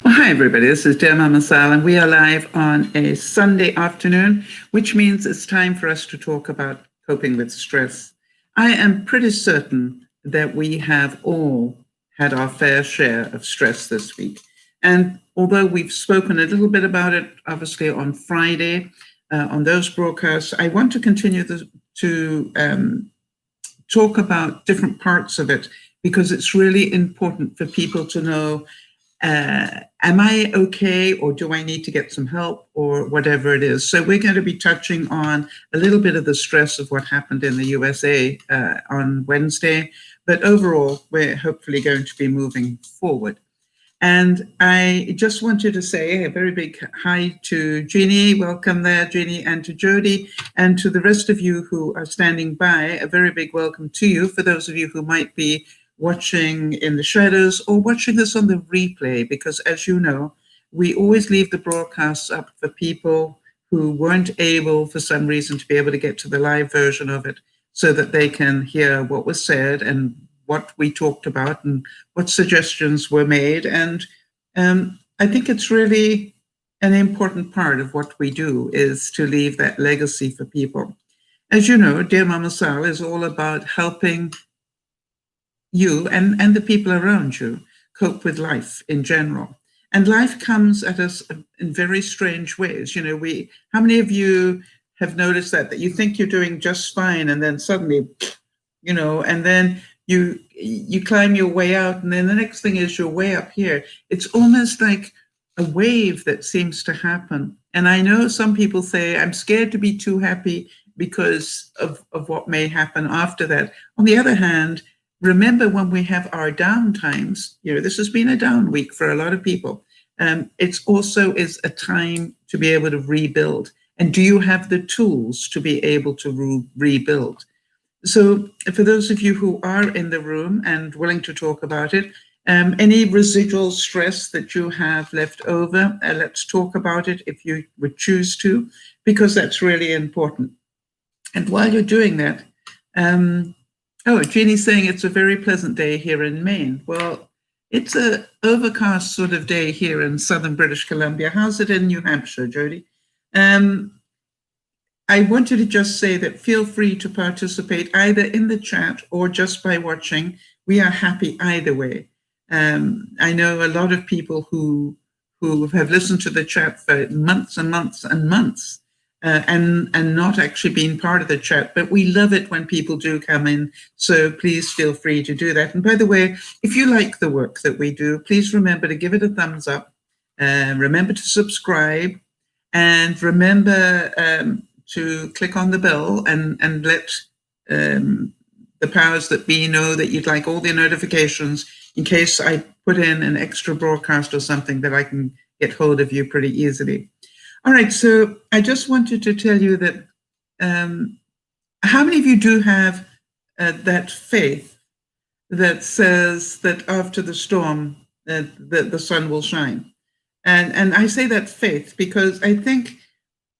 Well, hi, everybody. This is DearMamaSal, and we are live on a Sunday afternoon, which means it's time for us to talk about coping with stress. I am pretty certain that we have all had our fair share of stress this week. And although we've spoken a little bit about it, obviously, on Friday, on those broadcasts, I want to continue to talk about different parts of it because it's really important for people to know, am I okay, or do I need to get some help, or whatever it is. So we're going to be touching on a little bit of the stress of what happened in the USA on Wednesday, but overall, we're hopefully going to be moving forward. And I just wanted to say a very big hi to Jeannie. Welcome there, Jeannie, and to Judy, and to the rest of you who are standing by, a very big welcome to you. For those of you who might be watching in the shadows or watching this on the replay, because as you know, we always leave the broadcasts up for people who weren't able for some reason to be able to get to the live version of it so that they can hear what was said and what we talked about and what suggestions were made. And I think it's really an important part of what we do is to leave that legacy for people. As you know, Dear Mama Sal is all about helping you and the people around you cope with life in general. And life comes at us in very strange ways. You know, how many of you have noticed that you think you're doing just fine, and then suddenly, and then you climb your way out, and then the next thing is you're way up here. It's almost like a wave that seems to happen. And I know some people say, I'm scared to be too happy because of what may happen after that. On the other hand, remember when we have our down times, this has been a down week for a lot of people. It's also is a time to be able to rebuild. And do you have the tools to be able to rebuild? So for those of you who are in the room and willing to talk about it, any residual stress that you have left over, let's talk about it if you would choose to, because that's really important. And while you're doing that, Jeannie's saying it's a very pleasant day here in Maine. Well, it's an overcast sort of day here in southern British Columbia. How's it in New Hampshire, Jody? I wanted to just say that feel free to participate either in the chat or just by watching. We are happy either way. I know a lot of people who have listened to the chat for months and months and months and not actually been part of the chat, but we love it when people do come in. So please feel free to do that. And by the way, if you like the work that we do, please remember to give it a thumbs up. Remember to subscribe, and remember to click on the bell and let the powers that be know that you'd like all the notifications in case I put in an extra broadcast or something, that I can get hold of you pretty easily. All right, so I just wanted to tell you that how many of you do have that faith that says that after the storm, the sun will shine? And I say that faith because I think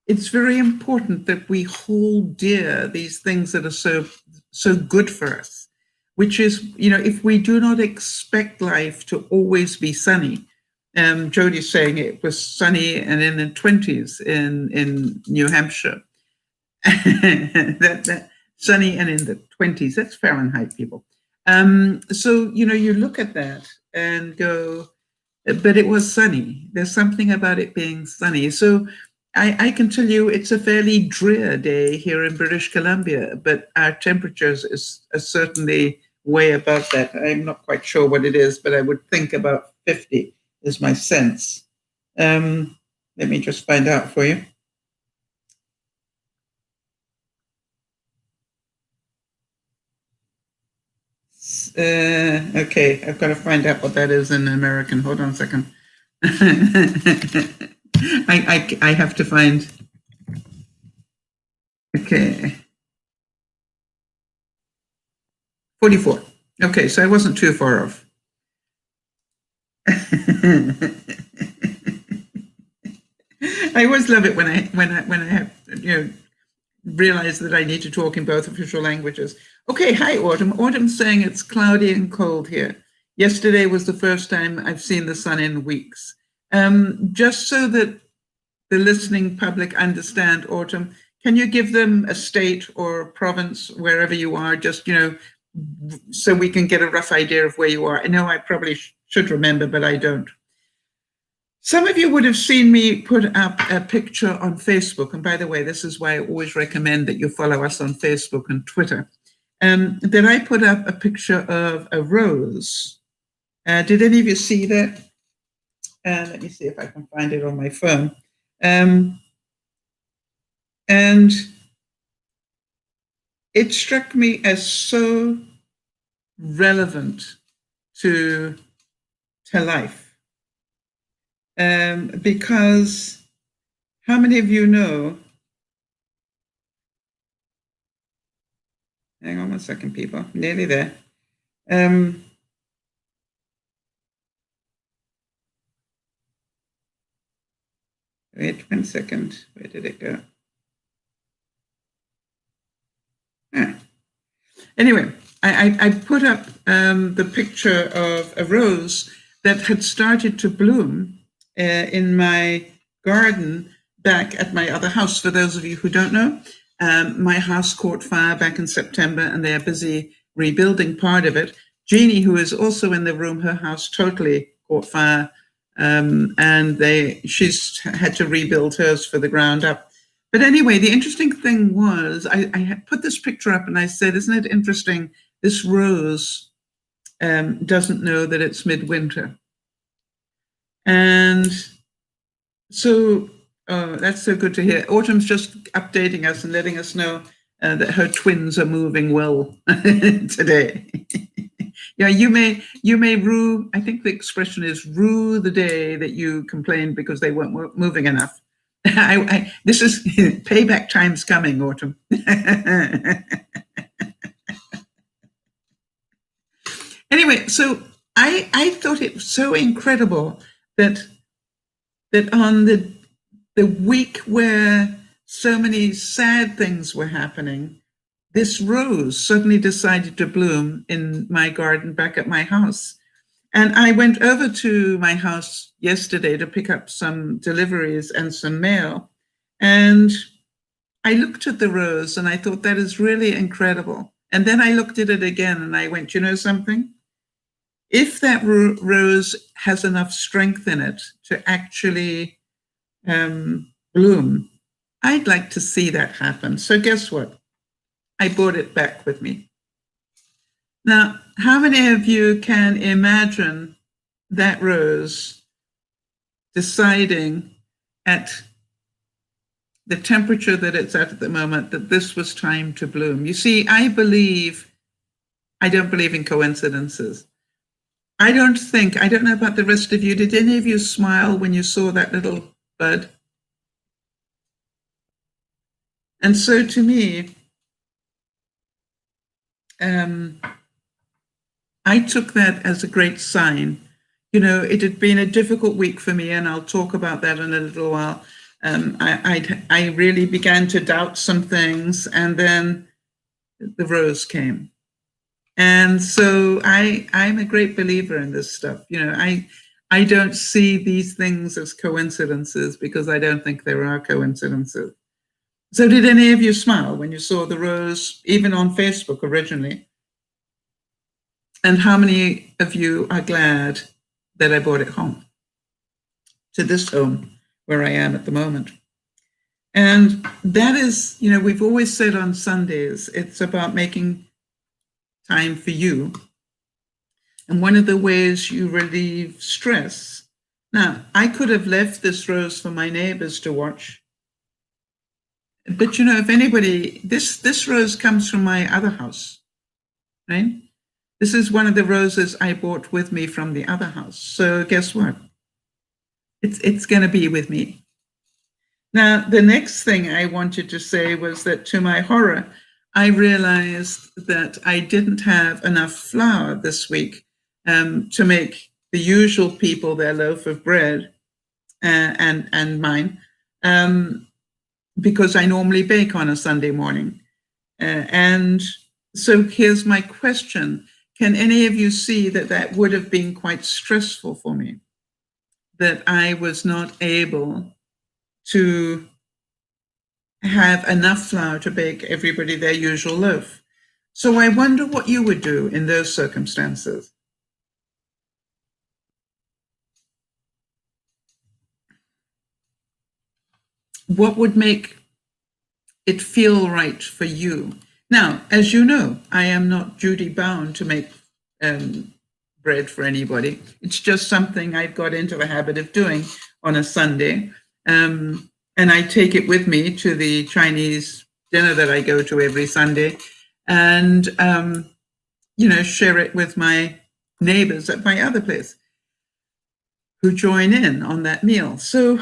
it's very important that we hold dear these things that are so good for us, which is, if we do not expect life to always be sunny. Jody's saying it was sunny and in the 20s in New Hampshire. that sunny and in the 20s, that's Fahrenheit, people. So, you look at that and go, but it was sunny. There's something about it being sunny. So I can tell you it's a fairly drear day here in British Columbia, but our temperatures are certainly way above that. I'm not quite sure what it is, but I would think about 50 is my sense. Let me just find out for you. Okay, I've got to find out what that is in American. Hold on a second. I have to find. Okay. 44. Okay, so I wasn't too far off. I always love it when I have realize that I need to talk in both official languages. Okay, hi Autumn. Autumn's saying it's cloudy and cold here. Yesterday was the first time I've seen the sun in weeks. Just so that the listening public understand, Autumn, can you give them a state or province, wherever you are, just, so we can get a rough idea of where you are? I know I probably should remember, but I don't. Some of you would have seen me put up a picture on Facebook. And by the way, this is why I always recommend that you follow us on Facebook and Twitter. That I put up a picture of a rose. Did any of you see that? Let me see if I can find it on my phone. And it struck me as so relevant to life. Because how many of you know, hang on one second, people, nearly there. Wait 1 second, where did it go? Anyway, I put up the picture of a rose that had started to bloom in my garden back at my other house. For those of you who don't know, my house caught fire back in September, and they're busy rebuilding part of it. Jeannie, who is also in the room, her house totally caught fire, and she's had to rebuild hers for the ground up. But anyway, the interesting thing was I had put this picture up and I said, isn't it interesting? This rose doesn't know that it's midwinter. And so that's so good to hear. Autumn's just updating us and letting us know that her twins are moving well today. Yeah, you may rue, I think the expression is rue the day that you complained because they weren't moving enough. This is payback time's coming, Autumn. Anyway, so I thought it was so incredible that on the week where so many sad things were happening, this rose suddenly decided to bloom in my garden back at my house. And I went over to my house yesterday to pick up some deliveries and some mail. And I looked at the rose and I thought, that is really incredible. And then I looked at it again and I went, you know something? If that rose has enough strength in it to actually bloom, I'd like to see that happen. So guess what? I brought it back with me. Now, how many of you can imagine that rose deciding at the temperature that it's at the moment that this was time to bloom? You see, I don't believe in coincidences. I don't know about the rest of you. Did any of you smile when you saw that little bud? And so to me, I took that as a great sign. You know, it had been a difficult week for me, and I'll talk about that in a little while. I really began to doubt some things, and then the rose came. And so I'm a great believer in this stuff. You know, I don't see these things as coincidences because I don't think there are coincidences. So did any of you smile when you saw the rose, even on Facebook originally? And how many of you are glad that I brought it home, to this home where I am at the moment? And that is, you know, we've always said on Sundays, it's about making time for you. And one of the ways you relieve stress. Now, I could have left this rose for my neighbors to watch. But, you know, if anybody, this rose comes from my other house, right? This is one of the roses I brought with me from the other house. So guess what? It's going to be with me. Now, the next thing I wanted to say was that, to my horror, I realized that I didn't have enough flour this week to make the usual people their loaf of bread and mine, because I normally bake on a Sunday morning. And so here's my question. Can any of you see that would have been quite stressful for me? that I was not able to have enough flour to bake everybody their usual loaf. So I wonder what you would do in those circumstances. What would make it feel right for you? Now, as you know, I am not Judy bound to make bread for anybody. It's just something I've got into the habit of doing on a Sunday. And I take it with me to the Chinese dinner that I go to every Sunday and, share it with my neighbors at my other place who join in on that meal. So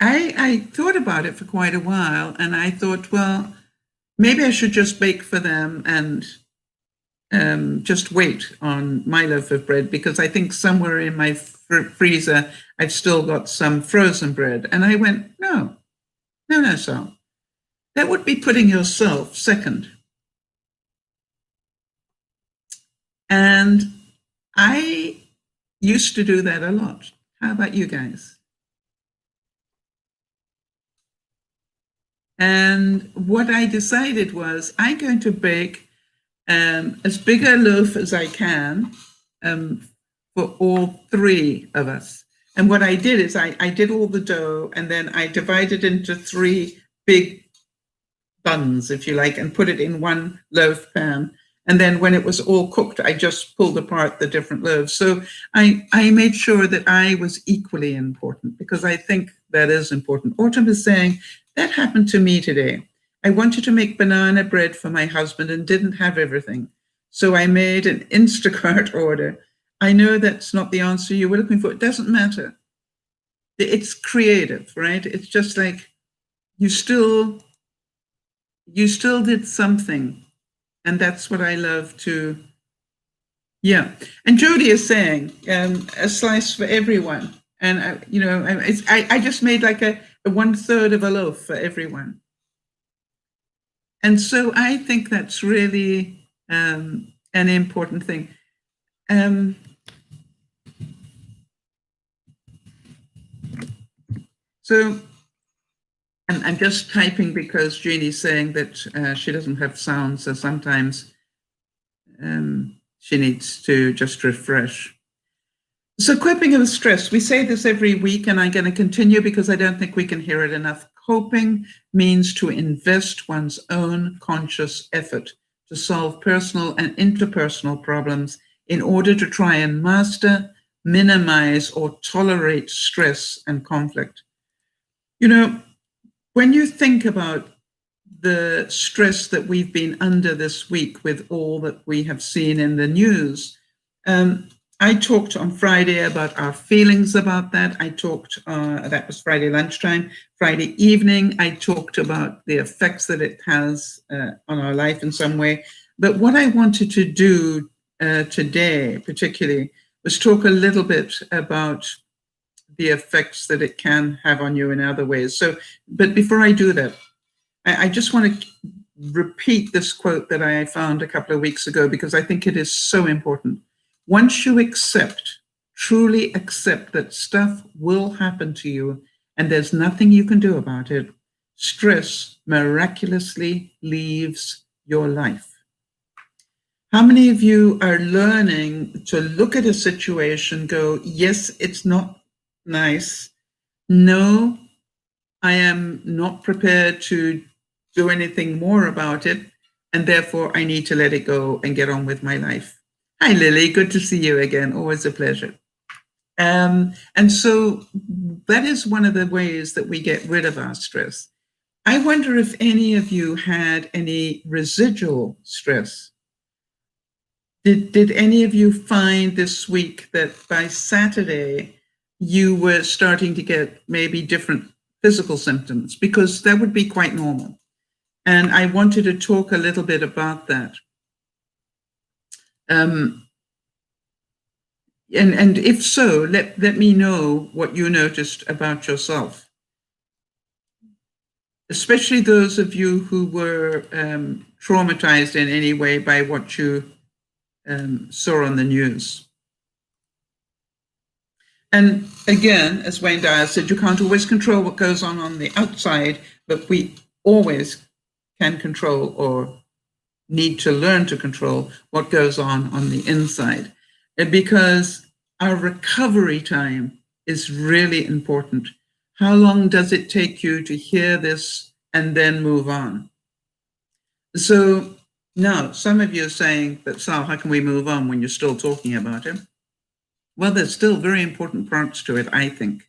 I thought about it for quite a while, and I thought, well, maybe I should just bake for them and just wait on my loaf of bread, because I think somewhere in my freezer I've still got some frozen bread. And I went, no, Sal. That would be putting yourself second. And I used to do that a lot. How about you guys? And what I decided was I'm going to bake as big a loaf as I can for all three of us. And what I did is I did all the dough, and then I divided into three big buns, if you like, and put it in one loaf pan. And then when it was all cooked, I just pulled apart the different loaves. So I made sure that I was equally important, because I think that is important. Autumn is saying, that happened to me today. I wanted to make banana bread for my husband and didn't have everything. So I made an Instacart order. I know that's not the answer you were looking for. It doesn't matter. It's creative, right? It's just like you still did something. And that's what I love to, yeah. And Judy is saying, a slice for everyone. And, I just made like a 1/3 of a loaf for everyone. And so I think that's really an important thing. So I'm just typing because Jeannie's saying that she doesn't have sound, so sometimes she needs to just refresh. So coping with stress, we say this every week, and I'm going to continue because I don't think we can hear it enough. Coping means to invest one's own conscious effort to solve personal and interpersonal problems in order to try and master, minimize, or tolerate stress and conflict. When you think about the stress that we've been under this week with all that we have seen in the news, I talked on Friday about our feelings about that. I talked, that was Friday lunchtime. Friday evening, I talked about the effects that it has on our life in some way. But what I wanted to do today, particularly, was talk a little bit about the effects that it can have on you in other ways. So, but before I do that, I just want to repeat this quote that I found a couple of weeks ago, because I think it is so important. Once you truly accept that stuff will happen to you and there's nothing you can do about it, stress miraculously leaves your life. How many of you are learning to look at a situation, go, yes, it's not nice. No, I am not prepared to do anything more about it, and therefore I need to let it go and get on with my life. Hi, Lily. Good to see you again. Always a pleasure. And so that is one of the ways that we get rid of our stress. I wonder if any of you had any residual stress. Did any of you find this week that by Saturday you were starting to get maybe different physical symptoms? Because that would be quite normal. And I wanted to talk a little bit about that. And if so, let me know what you noticed about yourself. Especially those of you who were traumatized in any way by what you saw on the news. And again, as Wayne Dyer said, you can't always control what goes on the outside, but we always can control or need to learn to control what goes on the inside. Because our recovery time is really important. How long does it take you to hear this and then move on? So now some of you are saying, but Sal, how can we move on when you're still talking about it? Well, there's still very important parts to it, I think.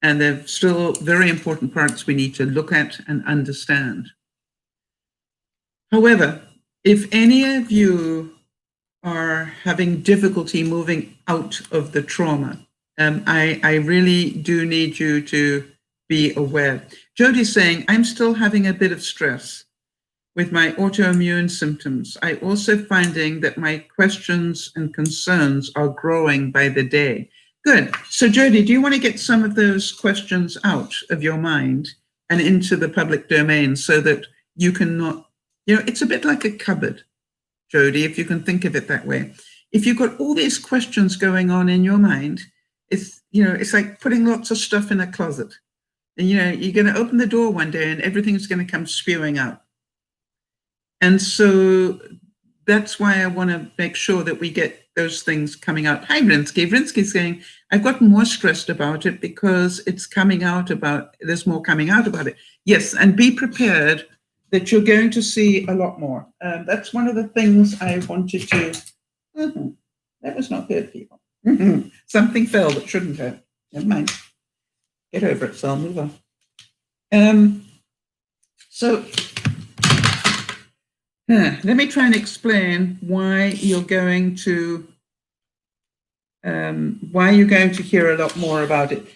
And there's still very important parts we need to look at and understand. However, if any of you are having difficulty moving out of the trauma, I really do need you to be aware. Jody's saying, I'm still having a bit of stress with my autoimmune symptoms. I also finding that my questions and concerns are growing by the day. Good. So Jody, do you want to get some of those questions out of your mind and into the public domain so that you can not, it's a bit like a cupboard, Jody, if you can think of it that way. If you've got all these questions going on in your mind, it's like putting lots of stuff in a closet. And, you're going to open the door one day and everything's going to come spewing out. And so that's why I want to make sure that we get those things coming out. Hi, Vrinsky. Vrinsky's saying, I've gotten more stressed about it because it's coming out there's more coming out about it. Yes, and be prepared that you're going to see a lot more. That's one of the things I wanted to, that was not good, people. Something fell that shouldn't have. Never mind. Get over it, so I'll move on. Let me try and explain why you're going to hear a lot more about it.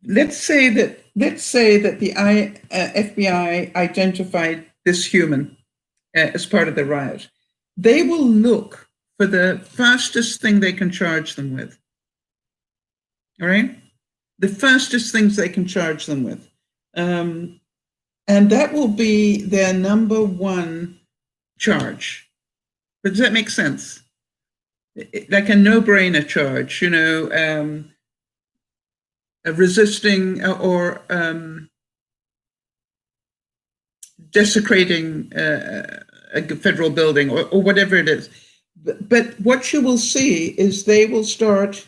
Let's say that the FBI identified this human as part of the riot. They will look for the fastest thing they can charge them with. All right? The fastest things they can charge them with. And that will be their number one charge. But does that make sense? Like a no-brainer charge, resisting or desecrating a federal building or whatever it is. But what you will see is they will start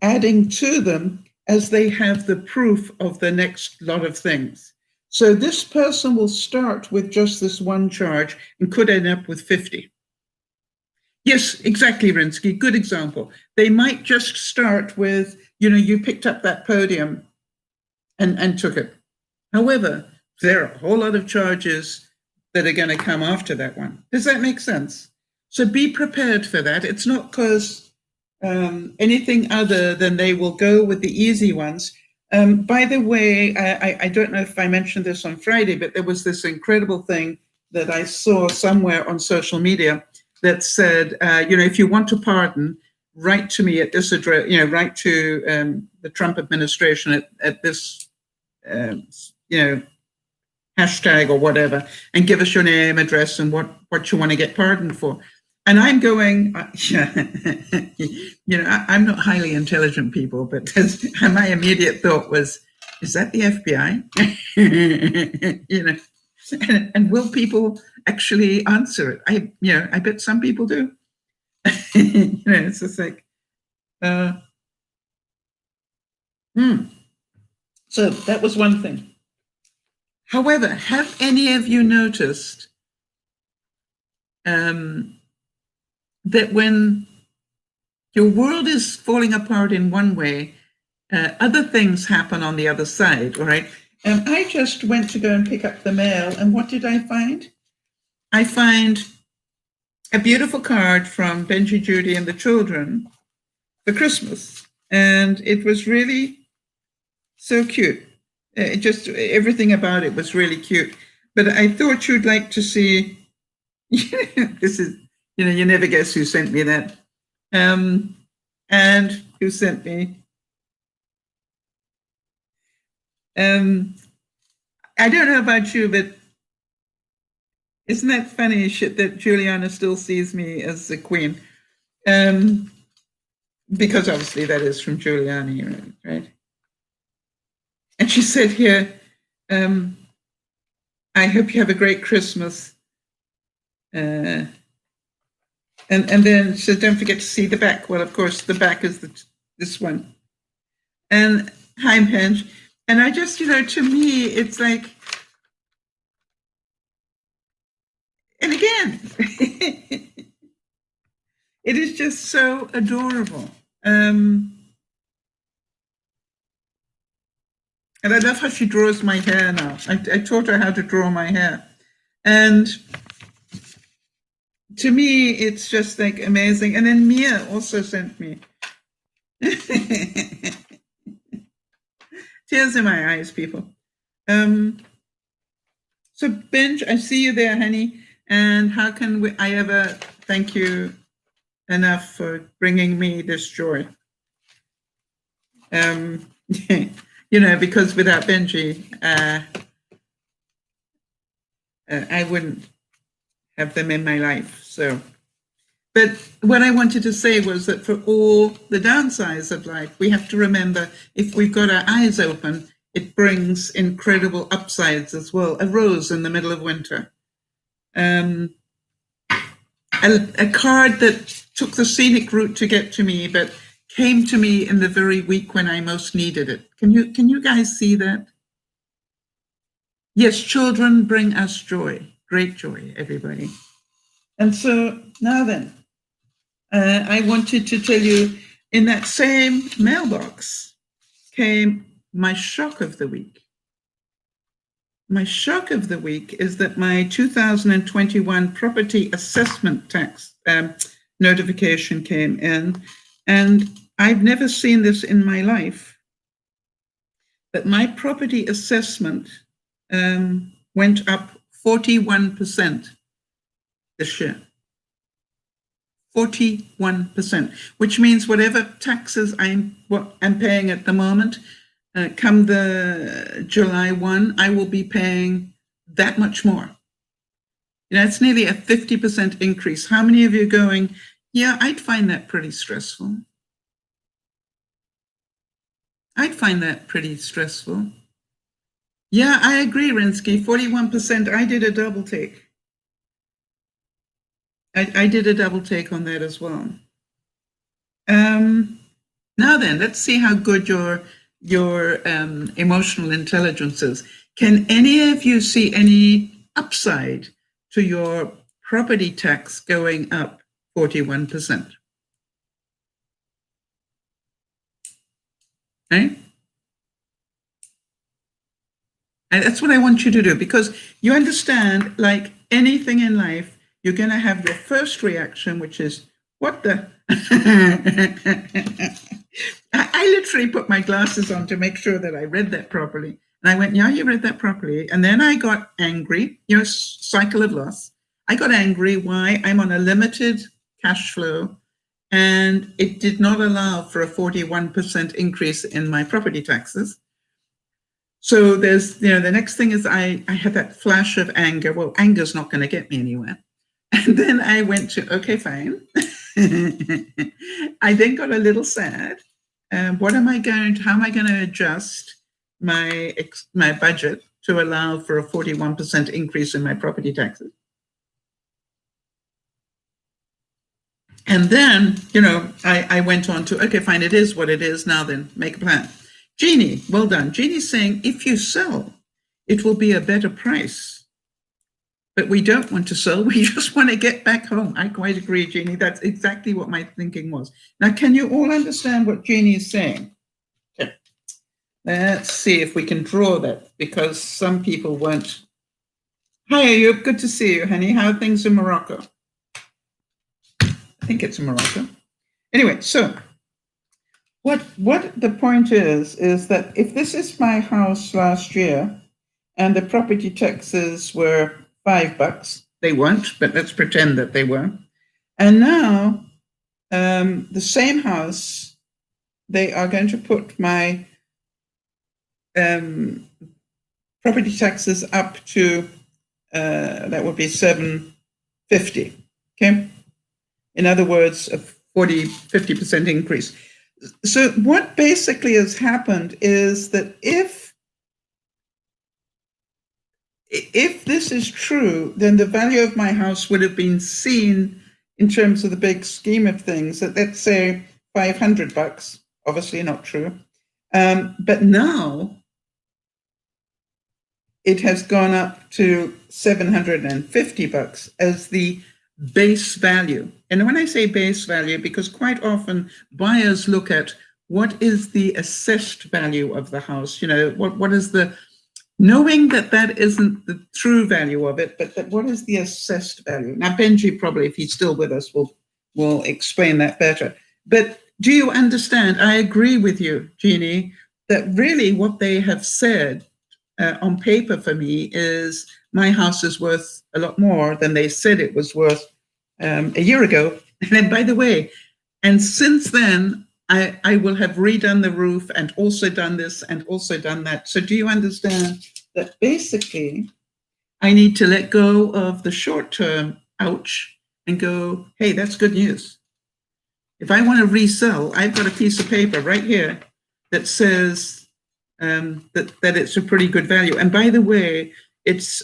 adding to them as they have the proof of the next lot of things. So this person will start with just this one charge and could end up with 50. Yes, exactly, Rinsky. Good example. They might just start with, you picked up that podium and took it. However, there are a whole lot of charges that are going to come after that one. Does that make sense? So be prepared for that. It's not because anything other than they will go with the easy ones. By the way, I don't know if I mentioned this on Friday, but there was this incredible thing that I saw somewhere on social media that said, if you want to pardon, write to me at this address, write to the Trump administration at this, hashtag or whatever, and give us your name, address, and what you want to get pardoned for. And I'm going, I'm not highly intelligent people, but my immediate thought was, is that the FBI? And will people actually answer it? I bet some people do. It's just like, So that was one thing. However, have any of you noticed that when your world is falling apart in one way, other things happen on the other side, all right? I just went to go and pick up the mail, and what did I find? I find a beautiful card from Benji, Judy, and the children for Christmas, and it was really so cute. Just everything about it was really cute. But I thought you'd like to see, this is, you never guess who sent me that. And who sent me? I don't know about you, but isn't that funny shit that Juliana still sees me as the queen? because obviously that is from Giuliani, right? And she said here, I hope you have a great Christmas. And then she said, don't forget to see the back. Well, of course, the back is this one. And hi, Benj. And I just, to me, it's like, and again, it is just so adorable. And I love how she draws my hair now. I taught her how to draw my hair. And to me, it's just like amazing. And then Mia also sent me. Tears in my eyes, people. So Benj, I see you there, honey. And how can I ever thank you enough for bringing me this joy? Because without Benji, I wouldn't have them in my life. So, but what I wanted to say was that for all the downsides of life, we have to remember if we've got our eyes open, it brings incredible upsides as well. A rose in the middle of winter. A card that took the scenic route to get to me, but came to me in the very week when I most needed it. Can you guys see that? Yes, children bring us joy, great joy, everybody. And so now then, I wanted to tell you, in that same mailbox came my shock of the week. My shock of the week is that my 2021 property assessment tax notification came in, and I've never seen this in my life, but my property assessment went up 41% this year. 41%, which means whatever taxes I'm paying at the moment, come the July 1, I will be paying that much more. It's nearly a 50% increase. How many of you are going, yeah, I'd find that pretty stressful. I'd find that pretty stressful. Yeah, I agree, Rinsky, 41%. I did a double take. I did a double take on that as well. Now then, let's see how good your emotional intelligence is. Can any of you see any upside to your property tax going up 41%? Right? And that's what I want you to do, because you understand, like anything in life, you're going to have your first reaction, which is, what the? I literally put my glasses on to make sure that I read that properly. And I went, yeah, you read that properly. And then I got angry, cycle of loss. I got angry. Why? I'm on a limited cash flow, and it did not allow for a 41% increase in my property taxes. So there's, the next thing is I had that flash of anger. Well, anger's not going to get me anywhere. And then I went to, okay, fine. I then got a little sad. How am I going to adjust my budget to allow for a 41% increase in my property taxes? And then, I went on to, okay, fine, it is what it is. Now then, make a plan. Jeannie, well done. Jeannie's saying, if you sell, it will be a better price. But we don't want to sell. We just want to get back home. I quite agree, Jeannie. That's exactly what my thinking was. Now, can you all understand what Jeannie is saying? Okay. Let's see if we can draw that, because some people won't. Hi, Ayub. Good to see you, honey. How are things in Morocco? I think it's in Morocco. Anyway, so what the point is that if this is my house last year and the property taxes were $5, they weren't, but let's pretend that they were. And now the same house, they are going to put my property taxes up to, that would be $750, okay? In other words, a 50% increase. So what basically has happened is that if this is true, then the value of my house would have been seen in terms of the big scheme of things at, let's say, $500. Obviously not true. But now it has gone up to $750 as the base value. And when I say base value, because quite often buyers look at what is the assessed value of the house, what is the, knowing that that isn't the true value of it, but that what is the assessed value? Now, Benji probably, if he's still with us, will explain that better. But do you understand? I agree with you, Jeannie, that really what they have said on paper for me is my house is worth a lot more than they said it was worth a year ago. And then, by the way, and since then, I will have redone the roof and also done this and also done that. So do you understand that basically I need to let go of the short-term ouch and go, hey, that's good news. If I want to resell, I've got a piece of paper right here that says that it's a pretty good value. And by the way, it's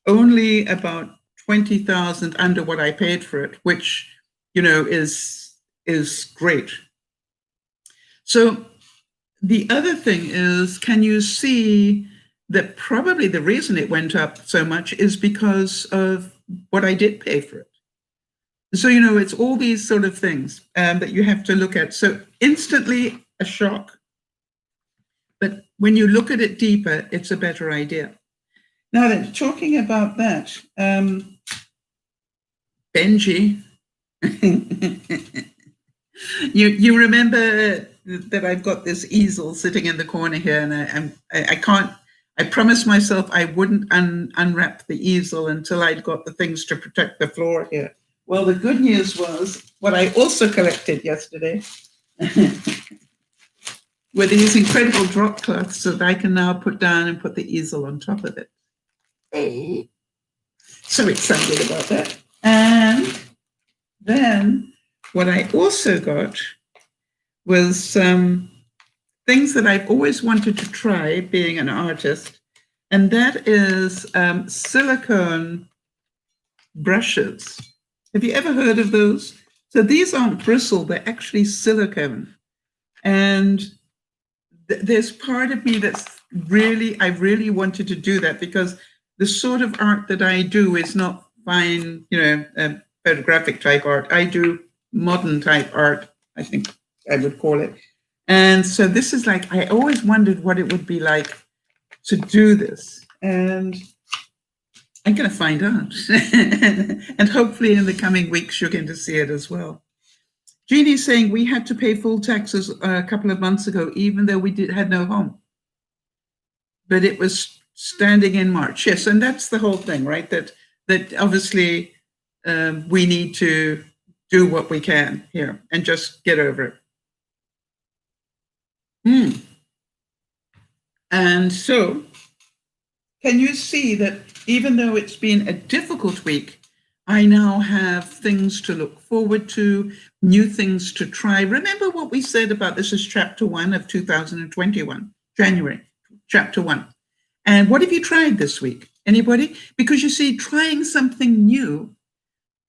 only about 20,000 under what I paid for it, which, is great. So the other thing is, can you see that probably the reason it went up so much is because of what I did pay for it? So, it's all these sort of things that you have to look at. So instantly a shock, but when you look at it deeper, it's a better idea. Now then, talking about that, Benji, you remember that I've got this easel sitting in the corner here, and I promised myself I wouldn't unwrap the easel until I'd got the things to protect the floor here. Well, the good news was what I also collected yesterday were these incredible drop cloths that I can now put down and put the easel on top of it. Hey. So excited about that. And then what I also got was things that I've always wanted to try being an artist, and that is silicone brushes. Have you ever heard of those? So these aren't bristle, they're actually silicone. And there's part of me that's I really wanted to do that, because the sort of art that I do is not fine, photographic type art. I do modern type art, I think I would call it. And so this is like, I always wondered what it would be like to do this. And I'm going to find out. And hopefully in the coming weeks, you're going to see it as well. Jeannie's saying we had to pay full taxes a couple of months ago, even though we had no home. But it was standing in March. Yes, and that's the whole thing, right? That obviously we need to do what we can here and just get over it. And so, can you see that even though it's been a difficult week, I now have things to look forward to, new things to try. Remember what we said about this is chapter 1 of 2021, January, chapter 1. And what have you tried this week? Anybody? Because you see, trying something new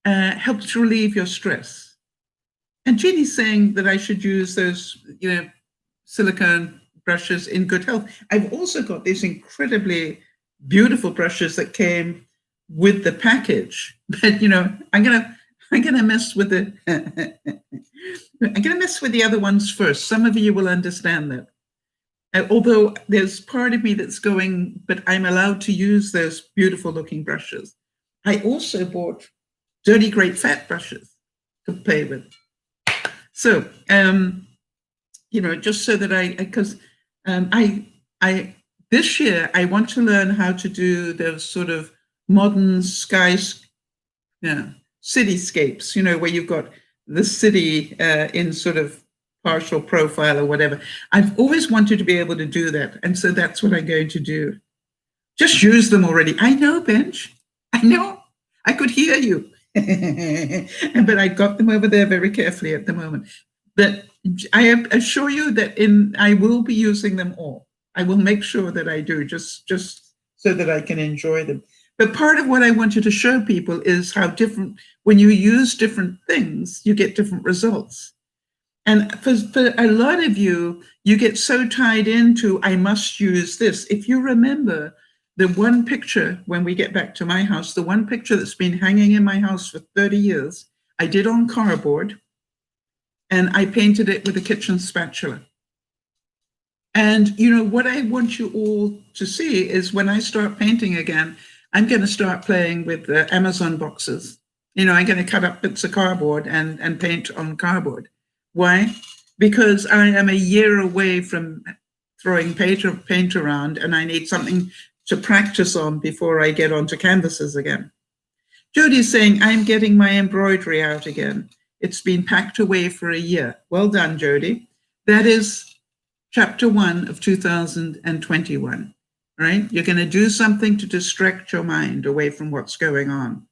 helps relieve your stress. And Jeannie's saying that I should use those, silicone brushes in good health. I've also got these incredibly beautiful brushes that came with the package, but I'm gonna mess with the I'm gonna mess with the other ones first. Some of you will understand that. Although there's part of me that's going, but I'm allowed to use those beautiful looking brushes. I also bought dirty great fat brushes to play with. So just so that because this year I want to learn how to do those sort of modern cityscapes, where you've got the city in sort of partial profile or whatever. I've always wanted to be able to do that. And so that's what I'm going to do. Just use them already. I know, Benj. I know. I could hear you. But I got them over there very carefully at the moment. But I assure you that I will be using them all. I will make sure that I do, just so that I can enjoy them. But part of what I wanted to show people is how different, when you use different things, you get different results. And for a lot of you, you get so tied into, I must use this. If you remember the one picture, when we get back to my house, the one picture that's been hanging in my house for 30 years, I did on cardboard, and I painted it with a kitchen spatula. And, you know, what I want you all to see is when I start painting again, I'm going to start playing with the Amazon boxes. You know, I'm going to cut up bits of cardboard and paint on cardboard. Why? Because I am a year away from throwing paint around, and I need something to practice on before I get onto canvases again. Judy's saying, I'm getting my embroidery out again. It's been packed away for a year. Well done, Judy. That is chapter 1 of 2021, right? You're going to do something to distract your mind away from what's going on.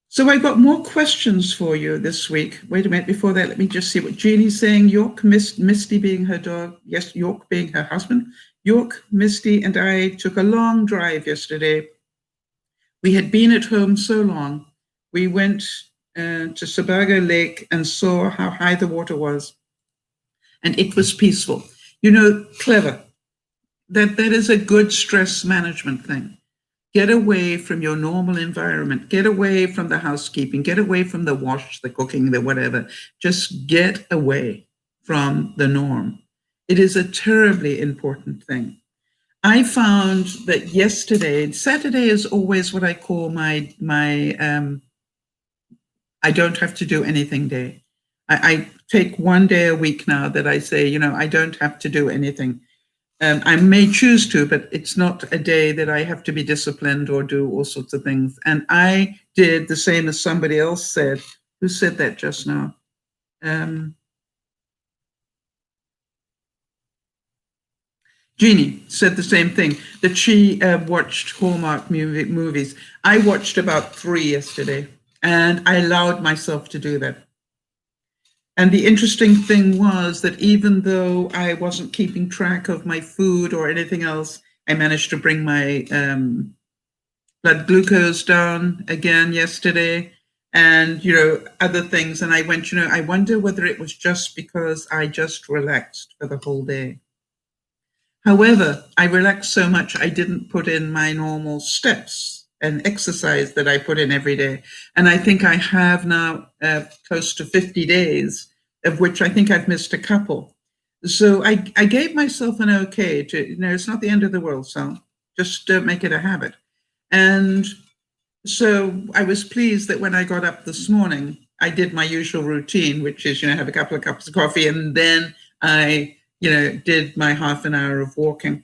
So I've got more questions for you this week. Wait a minute, before that, let me just see what Jeannie's saying. York, Misty being her dog. Yes, York being her husband. York, Misty, and I took a long drive yesterday. We had been at home so long. We went to Sebago Lake and saw how high the water was. And it was peaceful. You know, clever. That is a good stress management thing. Get away from your normal environment. Get away from the housekeeping. Get away from the wash, the cooking, the whatever. Just get away from the norm. It is a terribly important thing. I found that yesterday, Saturday is always what I call my I don't have to do anything day. I take one day a week now that I say, you know, I don't have to do anything. I may choose to, but it's not a day that I have to be disciplined or do all sorts of things. And I did the same as somebody else said. Who said that just now? Jeannie said the same thing, that she watched Hallmark movies. I watched about 3 yesterday, and I allowed myself to do that. And the interesting thing was that even though I wasn't keeping track of my food or anything else, I managed to bring my blood glucose down again yesterday, and, you know, other things. And I went, you know, I wonder whether it was just because I just relaxed for the whole day. However, I relaxed so much, I didn't put in my normal steps and exercise that I put in every day. And I think I have now close to 50 days, of which I think I've missed a couple. So I gave myself an okay to, you know, it's not the end of the world, so just don't make it a habit. And so I was pleased that when I got up this morning, I did my usual routine, which is, you know, have a couple of cups of coffee, and then I, you know, did my half an hour of walking.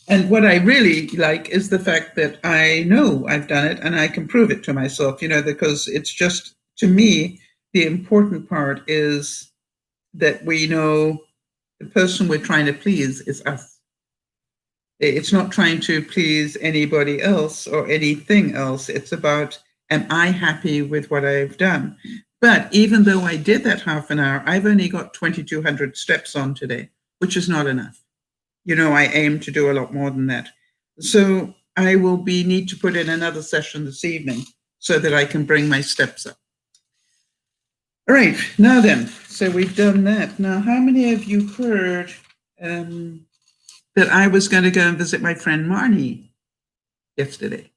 And what I really like is the fact that I know I've done it and I can prove it to myself, you know, because it's just, to me, the important part is that we know the person we're trying to please is us. It's not trying to please anybody else or anything else. It's about, am I happy with what I've done? But even though I did that half an hour, I've only got 2,200 steps on today, which is not enough. You know, I aim to do a lot more than that. So I will need to put in another session this evening so that I can bring my steps up. All right, now then, so we've done that. Now, how many of you heard that I was going to go and visit my friend Marnie yesterday?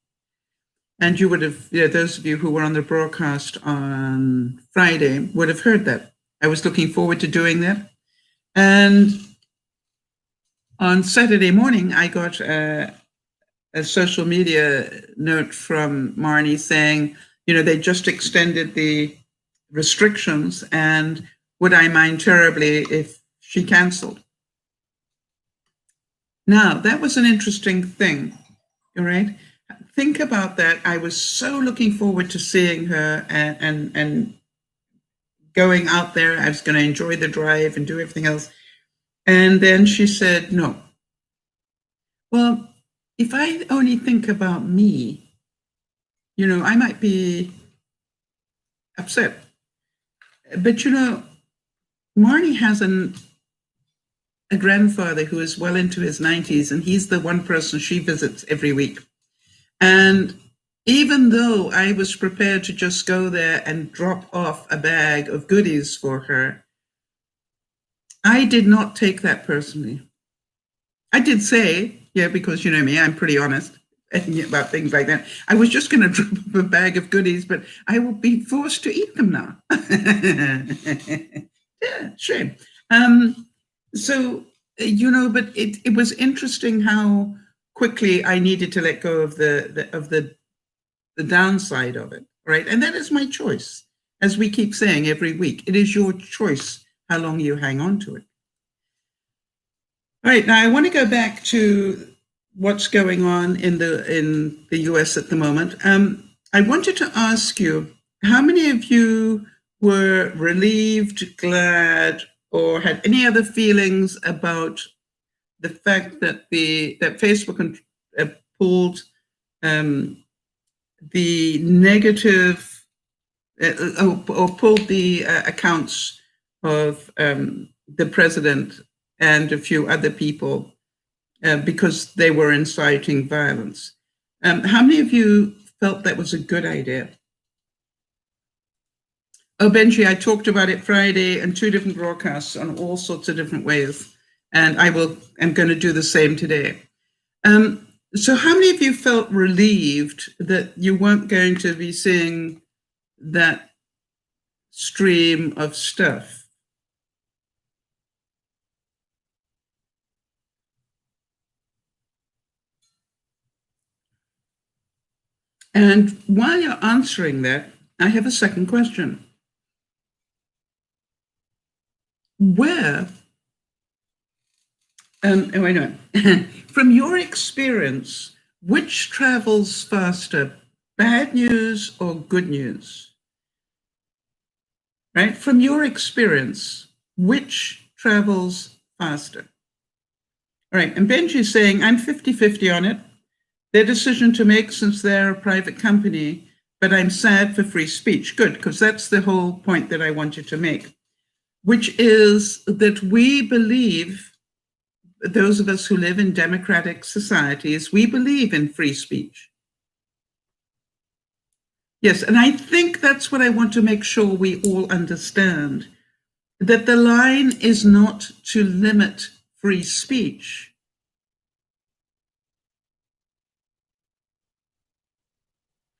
And you would have, you know, those of you who were on the broadcast on Friday would have heard that. I was looking forward to doing that. And on Saturday morning, I got a social media note from Marnie saying, you know, they just extended the restrictions, and would I mind terribly if she canceled? Now, that was an interesting thing, all right? Think about that. I was so looking forward to seeing her and going out there. I was going to enjoy the drive and do everything else. And then she said, no. Well, if I only think about me, I might be upset. But, Marnie has a grandfather who is well into his 90s, and he's the one person she visits every week. And even though I was prepared to just go there and drop off a bag of goodies for her, I did not take that personally. I did say, because you know me, I'm pretty honest about things like that. I was just going to drop off a bag of goodies, but I will be forced to eat them now. Yeah, shame. So, but it was interesting how quickly I needed to let go of the downside of it, right? And that is my choice. As we keep saying every week, it is your choice how long you hang on to it. All right, now I want to go back to what's going on in the US at the moment. I wanted to ask you, how many of you were relieved, glad, or had any other feelings about the fact that that Facebook pulled the negative or pulled the accounts of the president and a few other people because they were inciting violence? How many of you felt that was a good idea? Oh, Benji, I talked about it Friday and 2 different broadcasts on all sorts of different ways, and I'm going to do the same today. So how many of you felt relieved that you weren't going to be seeing that stream of stuff? And while you're answering that, I have a second question. Where, from your experience, which travels faster, bad news or good news? Right? From your experience, which travels faster? All right, and Benji's saying, I'm 50-50 on it. Their decision to make since they're a private company, but I'm sad for free speech. Good, because that's the whole point that I wanted to make, which is that we believe, those of us who live in democratic societies, we believe in free speech. Yes, and I think that's what I want to make sure we all understand, that the line is not to limit free speech.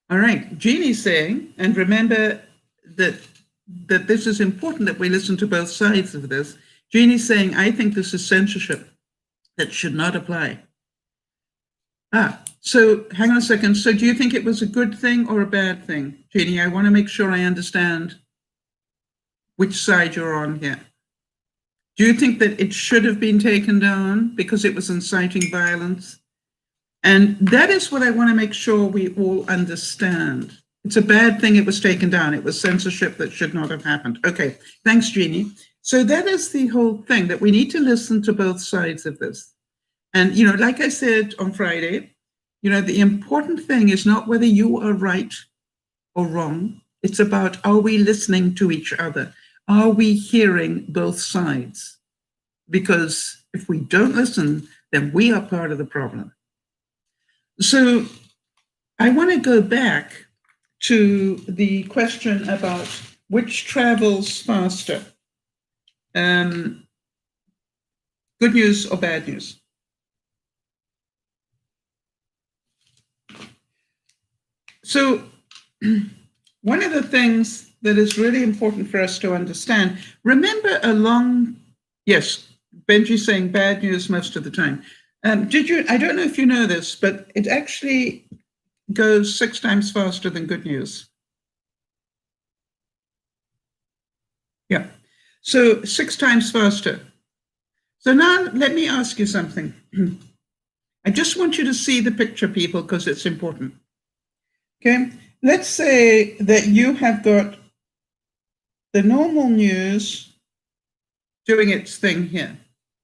All right, Jeannie's saying, and remember that this is important that we listen to both sides of this. Jeannie's saying, I think this is censorship that should not apply. So hang on a second. So do you think it was a good thing or a bad thing? Jeannie, I want to make sure I understand which side you're on here. Do you think that it should have been taken down because it was inciting violence? And that is what I want to make sure we all understand. It's a bad thing it was taken down. It was censorship that should not have happened. Okay, thanks, Jeannie. So that is the whole thing, that we need to listen to both sides of this. And, like I said on Friday, the important thing is not whether you are right or wrong. It's about, are we listening to each other? Are we hearing both sides? Because if we don't listen, then we are part of the problem. So I want to go back to the question about which travels faster, good news or bad news. So one of the things that is really important for us to understand, remember yes, Benji's saying bad news most of the time. I don't know if you know this, but it actually goes 6 times faster than good news. Yeah, so 6 times faster. So now let me ask you something. I just want you to see the picture, people, because it's important. Okay, let's say that you have got the normal news doing its thing here.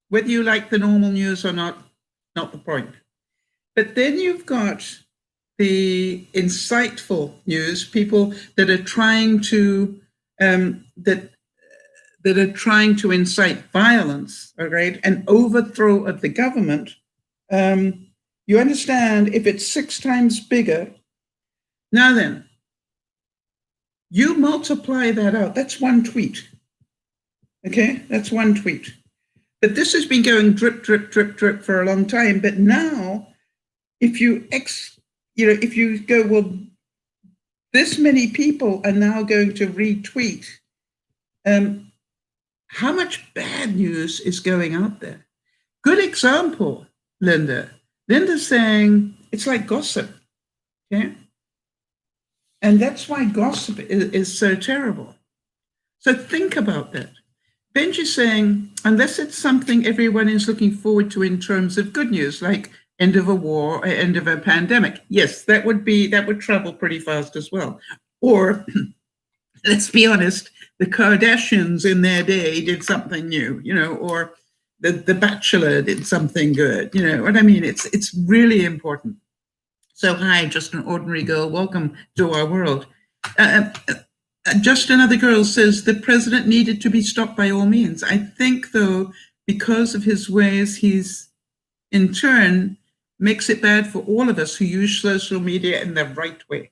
Whether you like the normal news or not the point. But then you've got the insightful news, people that are trying to that are trying to incite violence, all right, and overthrow of the government, you understand if it's 6 times bigger, now then, you multiply that out, that's one tweet, okay? That's one tweet. But this has been going drip, drip, drip, drip for a long time. But now, if you if you go, well, this many people are now going to retweet, how much bad news is going out there? Good example, Linda. Linda's saying it's like gossip, okay? And that's why gossip is so terrible. So think about that. Benji's saying, unless it's something everyone is looking forward to in terms of good news, like end of a war or end of a pandemic. Yes, that would travel pretty fast as well. Or let's be honest, the Kardashians in their day did something new, or the Bachelor did something good. You know what I mean? It's really important. So hi, just an ordinary girl. Welcome to our world. Just another girl says the president needed to be stopped by all means. I think, though, because of his ways, he's in turn makes it bad for all of us who use social media in the right way.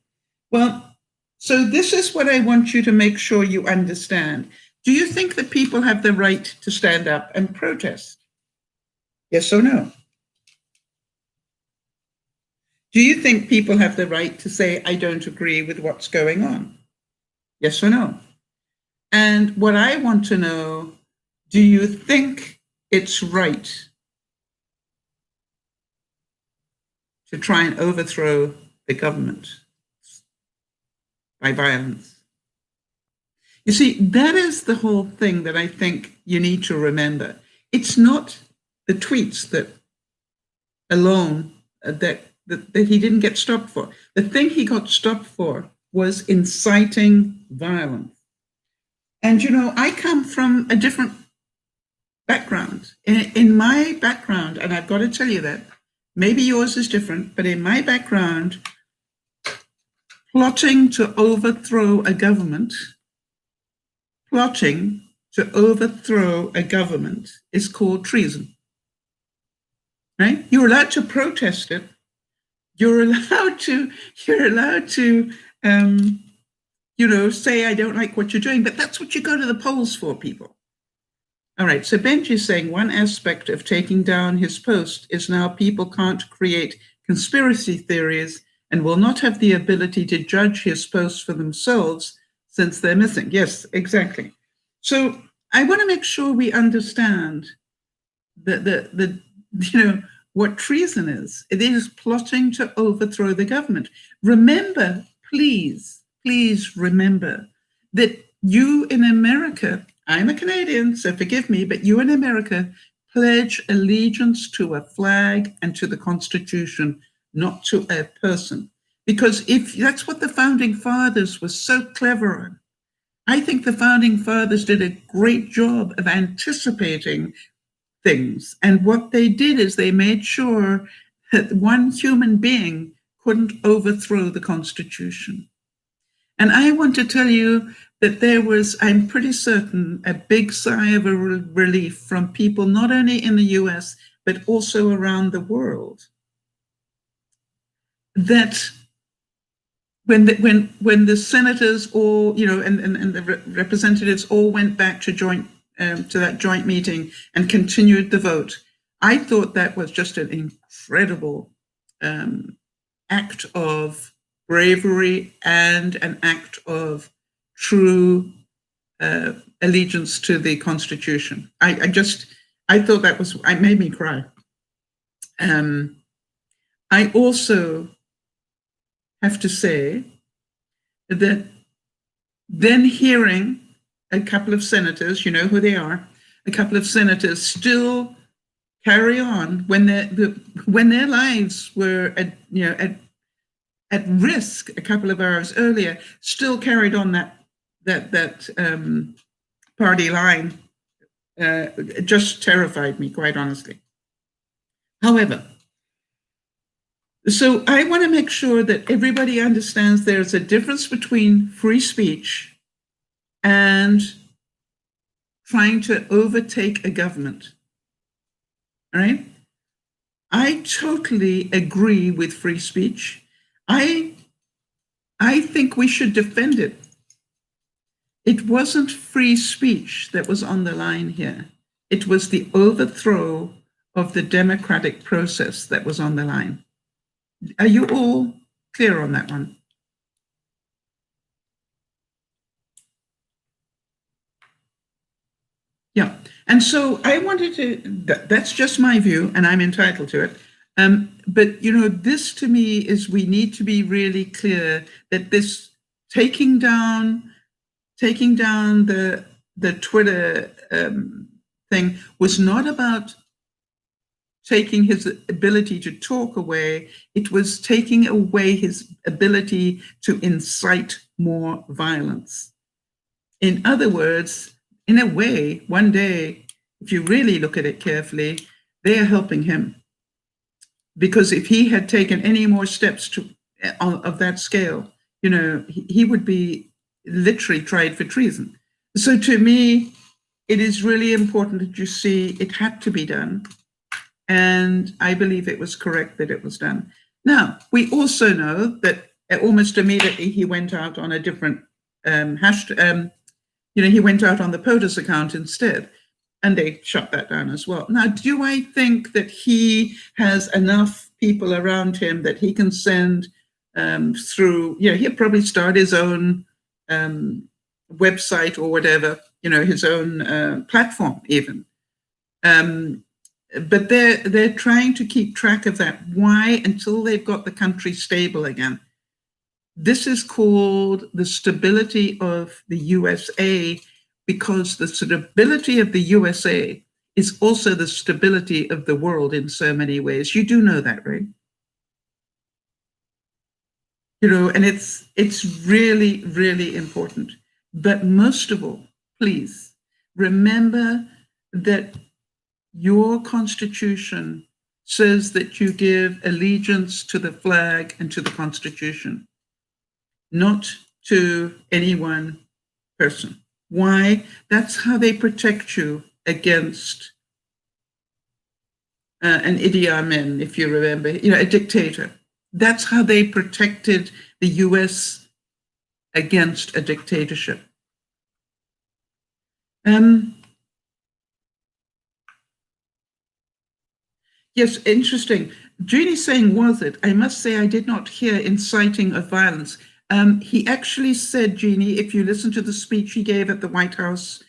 Well, so this is what I want you to make sure you understand. Do you think that people have the right to stand up and protest? Yes or no? Do you think people have the right to say, I don't agree with what's going on? Yes or no? And what I want to know, do you think it's right to try and overthrow the government by violence? You see, that is the whole thing that I think you need to remember. It's not the tweets that alone that he didn't get stopped for. The thing he got stopped for was inciting violence. And, I come from a different background. In my background, and I've got to tell you that, maybe yours is different, but in my background, plotting to overthrow a government is called treason. Right? You're allowed to protest it. You're allowed to say, I don't like what you're doing, but that's what you go to the polls for, people. All right, so Benji is saying one aspect of taking down his post is now people can't create conspiracy theories and will not have the ability to judge his posts for themselves since they're missing. Yes, exactly. So I want to make sure we understand what treason is. It is plotting to overthrow the government. Remember, please remember that you in America, I'm a Canadian, so forgive me, but you in America pledge allegiance to a flag and to the Constitution, not to a person. Because if that's what the founding fathers were so clever on, I think the founding fathers did a great job of anticipating things. And what they did is they made sure that one human being couldn't overthrow the Constitution. And I want to tell you that there was, I'm pretty certain, a big sigh of relief from people not only in the US, but also around the world, that when the senators all, and the representatives all went back to that joint meeting and continued the vote, I thought that was just an incredible act of bravery and an act of true allegiance to the Constitution. I thought that was, it made me cry. I also have to say that then hearing a couple of senators, you know who they are, a couple of senators still carry on when their lives were at risk a couple of hours earlier, still carried on that party line. It just terrified me, quite honestly. However, So I want to make sure that everybody understands there's a difference between free speech and trying to overtake a government. All right? I totally agree with free speech. I think we should defend it. It wasn't free speech that was on the line here. It was the overthrow of the democratic process that was on the line. Are you all clear on that one? Yeah. And so I wanted to, that's just my view, and I'm entitled to it. But, you know, this to me is we need to be really clear that this taking down the Twitter thing was not about taking his ability to talk away. It was taking away his ability to incite more violence. In other words, in a way, one day, if you really look at it carefully, they are helping him. Because if he had taken any more steps of that scale, you know, he would be literally tried for treason. So to me, it is really important that you see it had to be done. And I believe it was correct that it was done. Now, we also know that almost immediately he went out on a different hashtag, you know, he went out on the POTUS account instead, and they shut that down as well. Now, do I think that he has enough people around him that he can send through, you know, he'll probably start his own website or whatever, you know, his own platform even. But they're trying to keep track of that. Why? Until they've got the country stable again. This is called the stability of the USA, because the stability of the USA is also the stability of the world in so many ways. You do know that, right? You know, and it's really, really important. But most of all, please remember that your Constitution says that you give allegiance to the flag and to the Constitution, not to any one person. Why? That's how they protect you against an Idi Amin, if you remember, you know, a dictator. That's how they protected the US against a dictatorship. Yes, interesting. Judy's saying, was it? I must say I did not hear inciting of violence. He actually said, Jeannie, if you listen to the speech he gave at the White House,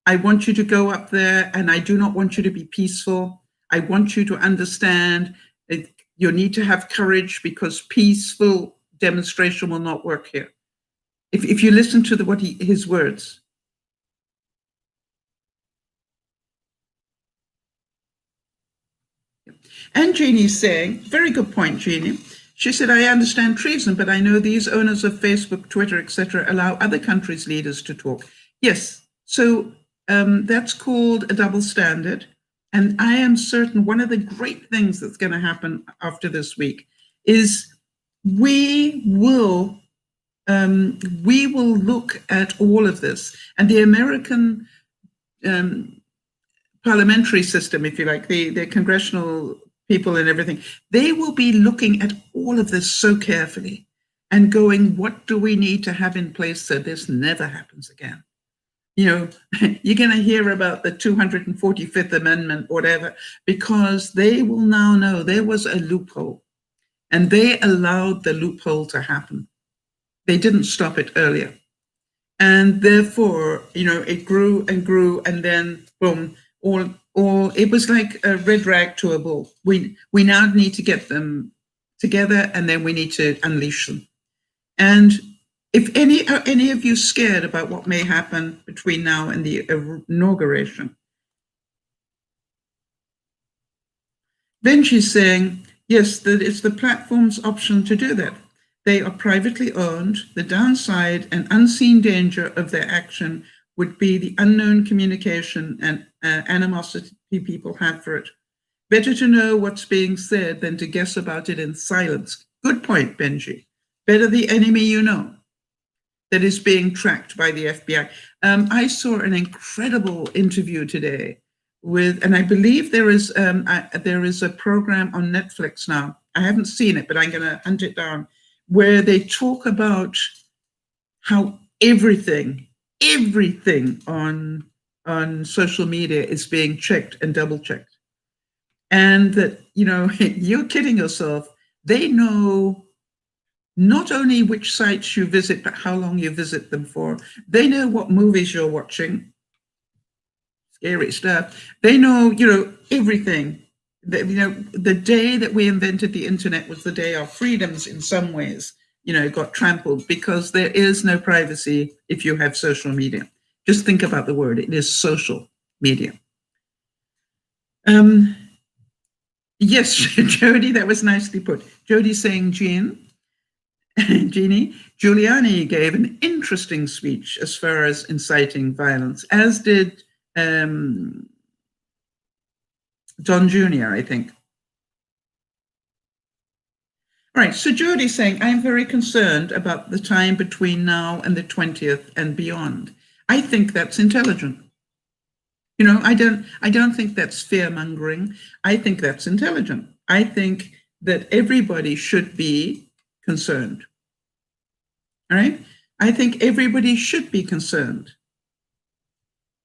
I want you to go up there and I do not want you to be peaceful. I want you to understand that you need to have courage because peaceful demonstration will not work here. If you listen to his words. And Jeannie's saying, very good point, Jeannie. She said, I understand treason, but I know these owners of Facebook, Twitter, etc., allow other countries' leaders to talk. Yes, so that's called a double standard. And I am certain one of the great things that's going to happen after this week is we will look at all of this. And the American parliamentary system, if you like, the congressional people and everything, they will be looking at all of this so carefully and going, what do we need to have in place so this never happens again? You know, you're going to hear about the 245th Amendment, whatever, because they will now know there was a loophole and they allowed the loophole to happen. They didn't stop it earlier. And therefore, you know, it grew and grew, and then boom, all it was like a red rag to a bull. We now need to get them together, and then we need to unleash them. And if any of you scared about what may happen between now and the inauguration, Benji's saying, yes, that it's the platform's option to do that. They are privately owned. The downside and unseen danger of their action would be the unknown communication and animosity people have for it. Better to know what's being said than to guess about it in silence. Good point, Benji. Better the enemy you know that is being tracked by the FBI. I saw an incredible interview today with, and I believe there is a program on Netflix now. I haven't seen it, but I'm going to hunt it down, where they talk about how everything on social media is being checked and double checked, and that you're kidding yourself. They know not only which sites you visit, but how long you visit them for. They know what movies you're watching. Scary stuff. They know, everything. The day that we invented the internet was the day our freedoms, in some ways, got trampled, because there is no privacy if you have social media. Just think about the word. It is social media. Yes, Jody, that was nicely put. Jody saying, Jeannie, Giuliani gave an interesting speech as far as inciting violence, as did Don Jr., I think. All right, so Jody's saying, I'm very concerned about the time between now and the 20th and beyond. I think that's intelligent. I don't think that's fear-mongering. I think that's intelligent. I think that everybody should be concerned. All right? I think everybody should be concerned.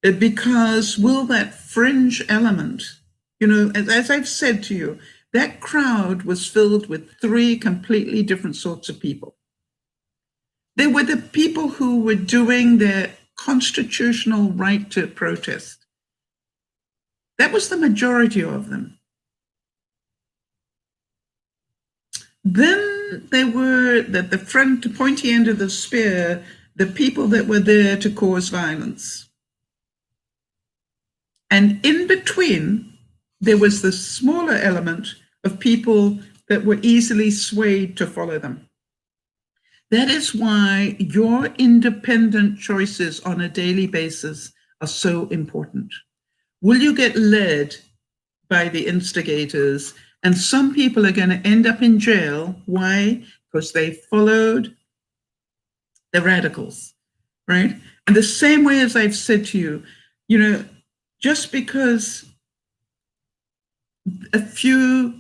Because will that fringe element, as I've said to you, that crowd was filled with three completely different sorts of people. They were the people who were doing their constitutional right to protest. That was the majority of them. Then there were the front, the pointy end of the spear, the people that were there to cause violence. And in between, there was the smaller element of people that were easily swayed to follow them. That is why your independent choices on a daily basis are so important. Will you get led by the instigators? And some people are going to end up in jail. Why? Because they followed the radicals, right? And the same way as I've said to you, just because a few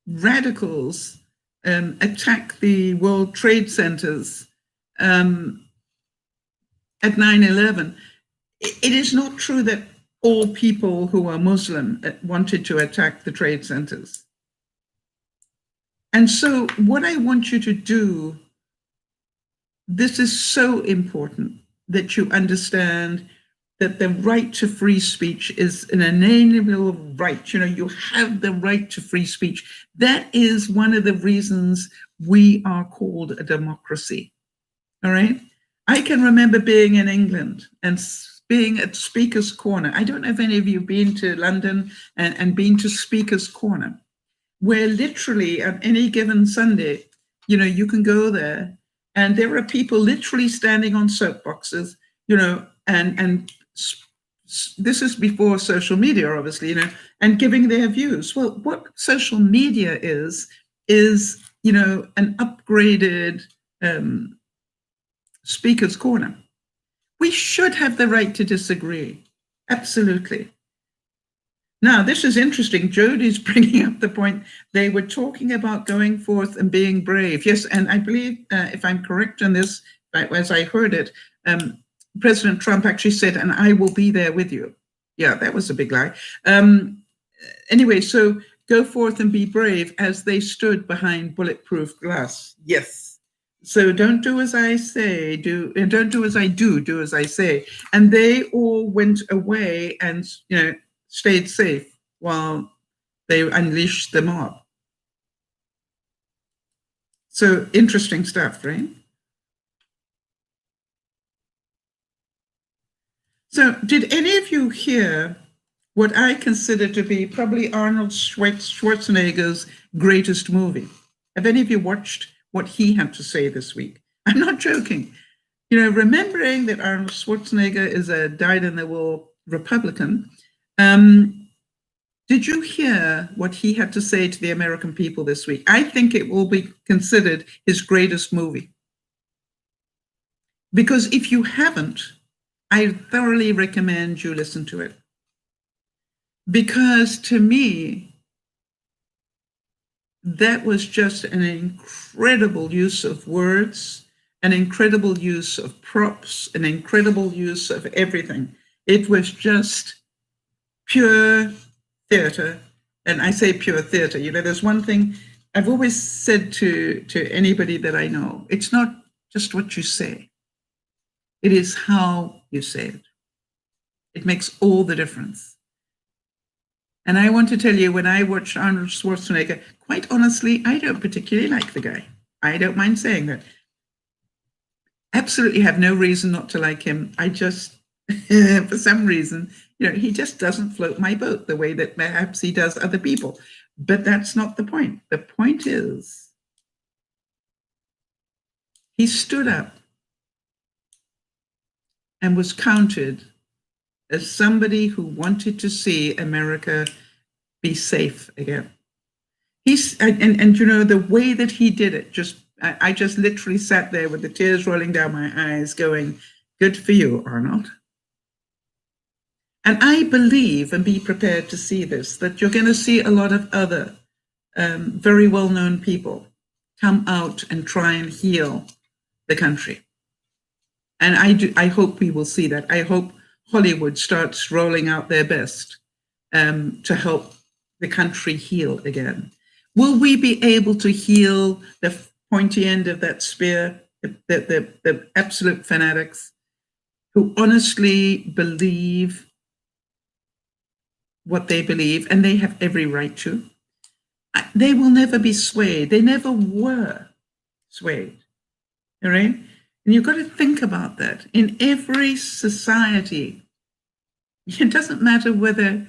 radicals attack the World Trade Centers at 9/11, it is not true that all people who are Muslim wanted to attack the trade centers. And so what I want you to do, this is so important that you understand that the right to free speech is an inalienable right. You have the right to free speech. That is one of the reasons we are called a democracy. All right? I can remember being in England and being at Speaker's Corner. I don't know if any of you have been to London and been to Speaker's Corner, where literally on any given Sunday, you can go there and there are people literally standing on soapboxes, and this is before social media, obviously, and giving their views. Well, what social media is an upgraded Speaker's Corner. We should have the right to disagree. Absolutely. Now, this is interesting. Jody's bringing up the point. They were talking about going forth and being brave. Yes, and I believe, if I'm correct on this, as I heard it, President Trump actually said, and I will be there with you. Yeah, that was a big lie. Anyway, so go forth and be brave, as they stood behind bulletproof glass. Yes. So don't do as I say, don't do as I do as I say. And they all went away and, stayed safe while they unleashed the mob. So interesting stuff, right? So did any of you hear what I consider to be probably Arnold Schwarzenegger's greatest movie? Have any of you watched what he had to say this week? I'm not joking. Remembering that Arnold Schwarzenegger is a dyed-in-the-wool Republican, did Did you hear what he had to say to the American people this week? I think it will be considered his greatest movie. Because if you haven't, I thoroughly recommend you listen to it. Because to me, that was just an incredible use of words, an incredible use of props, an incredible use of everything. It was just pure theater. And I say pure theater. You know, there's one thing I've always said to anybody that I know, it's not just what you say. It is how you say it. It makes all the difference. And I want to tell you, when I watched Arnold Schwarzenegger, quite honestly, I don't particularly like the guy. I don't mind saying that. Absolutely have no reason not to like him. I just, for some reason, you know, he just doesn't float my boat the way that perhaps he does other people. But that's not the point. The point is, he stood up and was counted as somebody who wanted to see America be safe again. And you know, the way that he did it, I just literally sat there with the tears rolling down my eyes going, good for you, Arnold. And I believe, and be prepared to see this, that you're going to see a lot of other very well-known people come out and try and heal the country. And I hope we will see that. I hope Hollywood starts rolling out their best to help the country heal again. Will we be able to heal the pointy end of that spear, the absolute fanatics who honestly believe what they believe, and they have every right to? They will never be swayed. They never were swayed, all right? And you've got to think about that. In every society, it doesn't matter whether,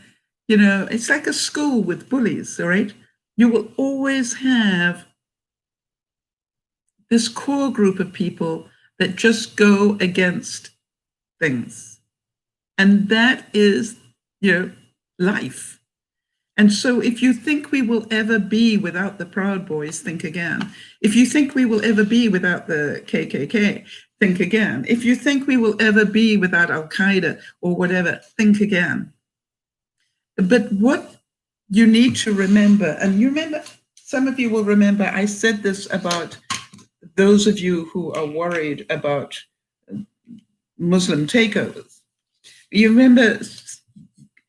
you know, it's like a school with bullies, all right? You will always have this core group of people that just go against things. And that is, you know, life. And so if you think we will ever be without the Proud Boys, think again. If you think we will ever be without the KKK, think again. If you think we will ever be without Al-Qaeda or whatever, think again. But what you need to remember, and you remember, some of you will remember, I said this about those of you who are worried about Muslim takeovers. You remember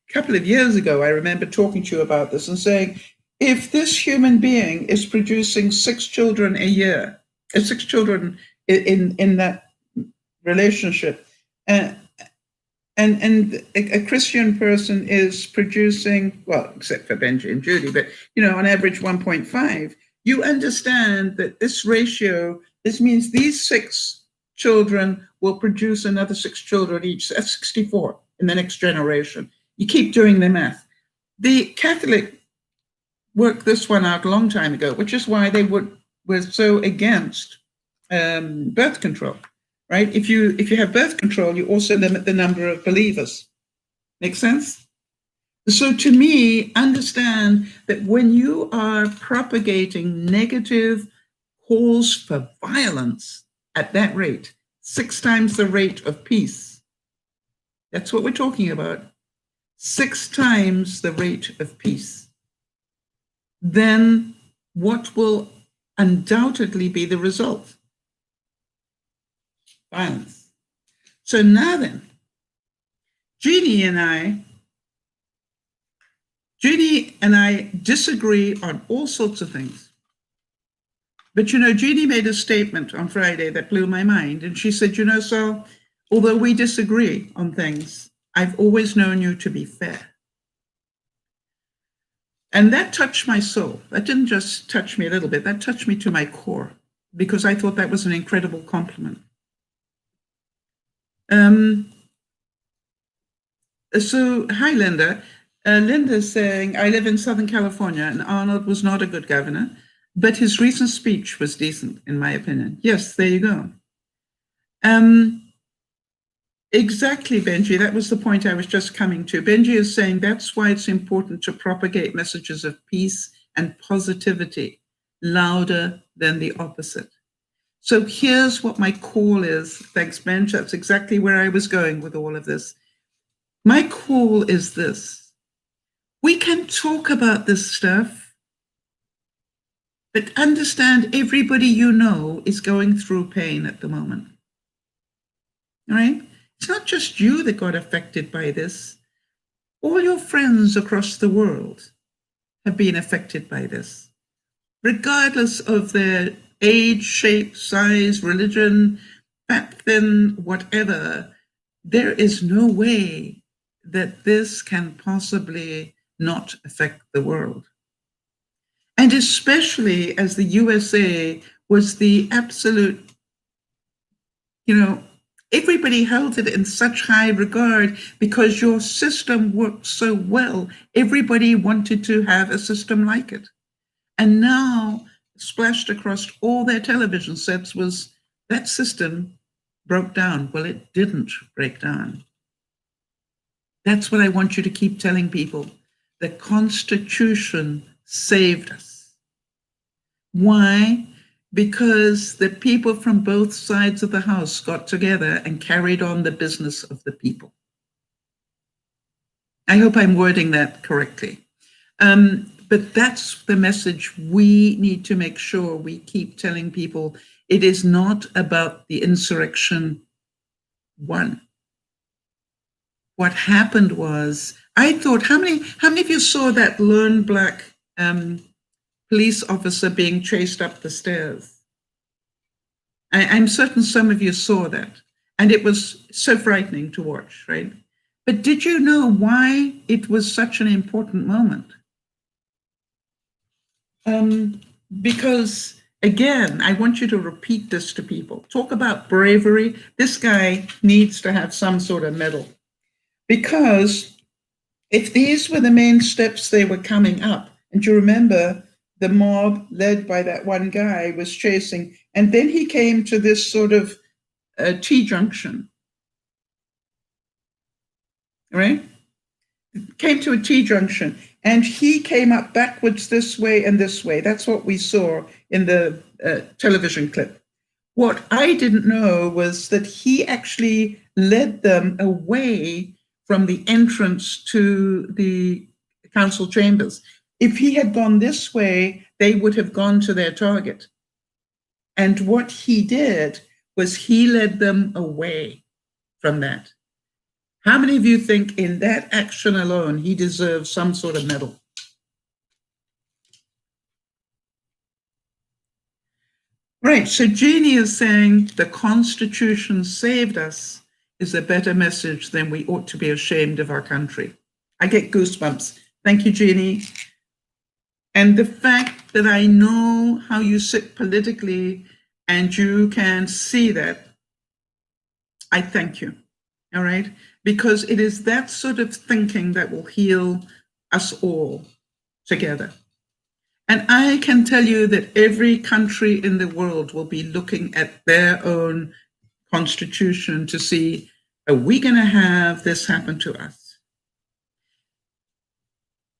a couple of years ago, I remember talking to you about this and saying, if this human being is producing 6 children a year, 6 children in that relationship, and a Christian person is producing, well, except for Benji and Judy, but, you know, on average 1.5, you understand that this ratio, this means these 6 children will produce another 6 children each. That's 64 in the next generation. You keep doing the math. The Catholic worked this one out a long time ago, which is why they were so against birth control, right? If you have birth control, you also limit the number of believers. Make sense? So to me, understand that when you are propagating negative calls for violence at that rate, 6 times the rate of peace, that's what we're talking about, 6 times the rate of peace, then what will undoubtedly be the result? Violence. So now then, Judy and I disagree on all sorts of things. But, you know, Judy made a statement on Friday that blew my mind. And she said, you know, so although we disagree on things, I've always known you to be fair. And that touched my soul. That didn't just touch me a little bit, that touched me to my core, because I thought that was an incredible compliment. So, hi, Linda. Linda's saying, I live in Southern California, and Arnold was not a good governor, but his recent speech was decent, in my opinion. Yes, there you go. Exactly, Benji. That was the point I was just coming to. Benji is saying that's why it's important to propagate messages of peace and positivity louder than the opposite. So here's what my call is. Thanks, Benj. That's exactly where I was going with all of this. My call is this. We can talk about this stuff, but understand everybody you know is going through pain at the moment. All right? It's not just you that got affected by this. All your friends across the world have been affected by this, regardless of their age, shape, size, religion, fat, thin, whatever. There is no way that this can possibly not affect the world. And especially as the USA was the absolute, everybody held it in such high regard because your system worked so well. Everybody wanted to have a system like it. And now, splashed across all their television sets was that system broke down. Well, it didn't break down. That's what I want you to keep telling people. The Constitution saved us. Why? Because the people from both sides of the house got together and carried on the business of the people. I hope I'm wording that correctly. But that's the message we need to make sure we keep telling people. It is not about the insurrection one. What happened was, I thought, how many of you saw that lone black police officer being chased up the stairs? I'm certain some of you saw that. And it was so frightening to watch, right? But did you know why it was such an important moment? Because, again, I want you to repeat this to people. Talk about bravery. This guy needs to have some sort of medal. Because if these were the main steps they were coming up, and you remember the mob led by that one guy was chasing, and then he came to this sort of T-junction, right? Came to a T-junction, and he came up backwards this way and this way. That's what we saw in the television clip. What I didn't know was that he actually led them away from the entrance to the council chambers. If he had gone this way, they would have gone to their target. And what he did was he led them away from that. How many of you think in that action alone, he deserves some sort of medal? Right, so Jeannie is saying the Constitution saved us is a better message than we ought to be ashamed of our country. I get goosebumps. Thank you, Jeannie. And the fact that I know how you sit politically and you can see that, I thank you, all right? Because it is that sort of thinking that will heal us all together. And I can tell you that every country in the world will be looking at their own Constitution to see, are we going to have this happen to us?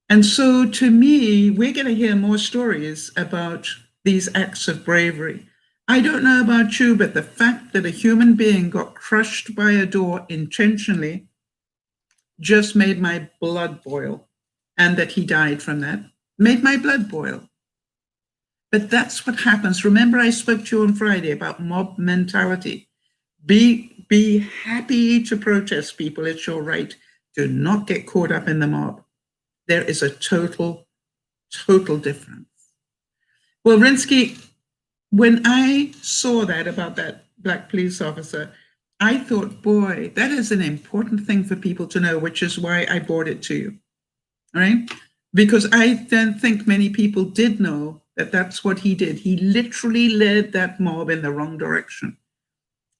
And so to me, we're going to hear more stories about these acts of bravery. I don't know about you, but the fact that a human being got crushed by a door intentionally just made my blood boil, and that he died from that made my blood boil. But that's what happens. Remember, I spoke to you on Friday about mob mentality. Be happy to protest, people. It's your right. Do not get caught up in the mob. There is a total difference. Well, Rinsky, when I saw that about that black police officer, I thought, boy, that is an important thing for people to know, which is why I brought it to you, all right? Because I don't think many people did know that that's what he did. He literally led that mob in the wrong direction.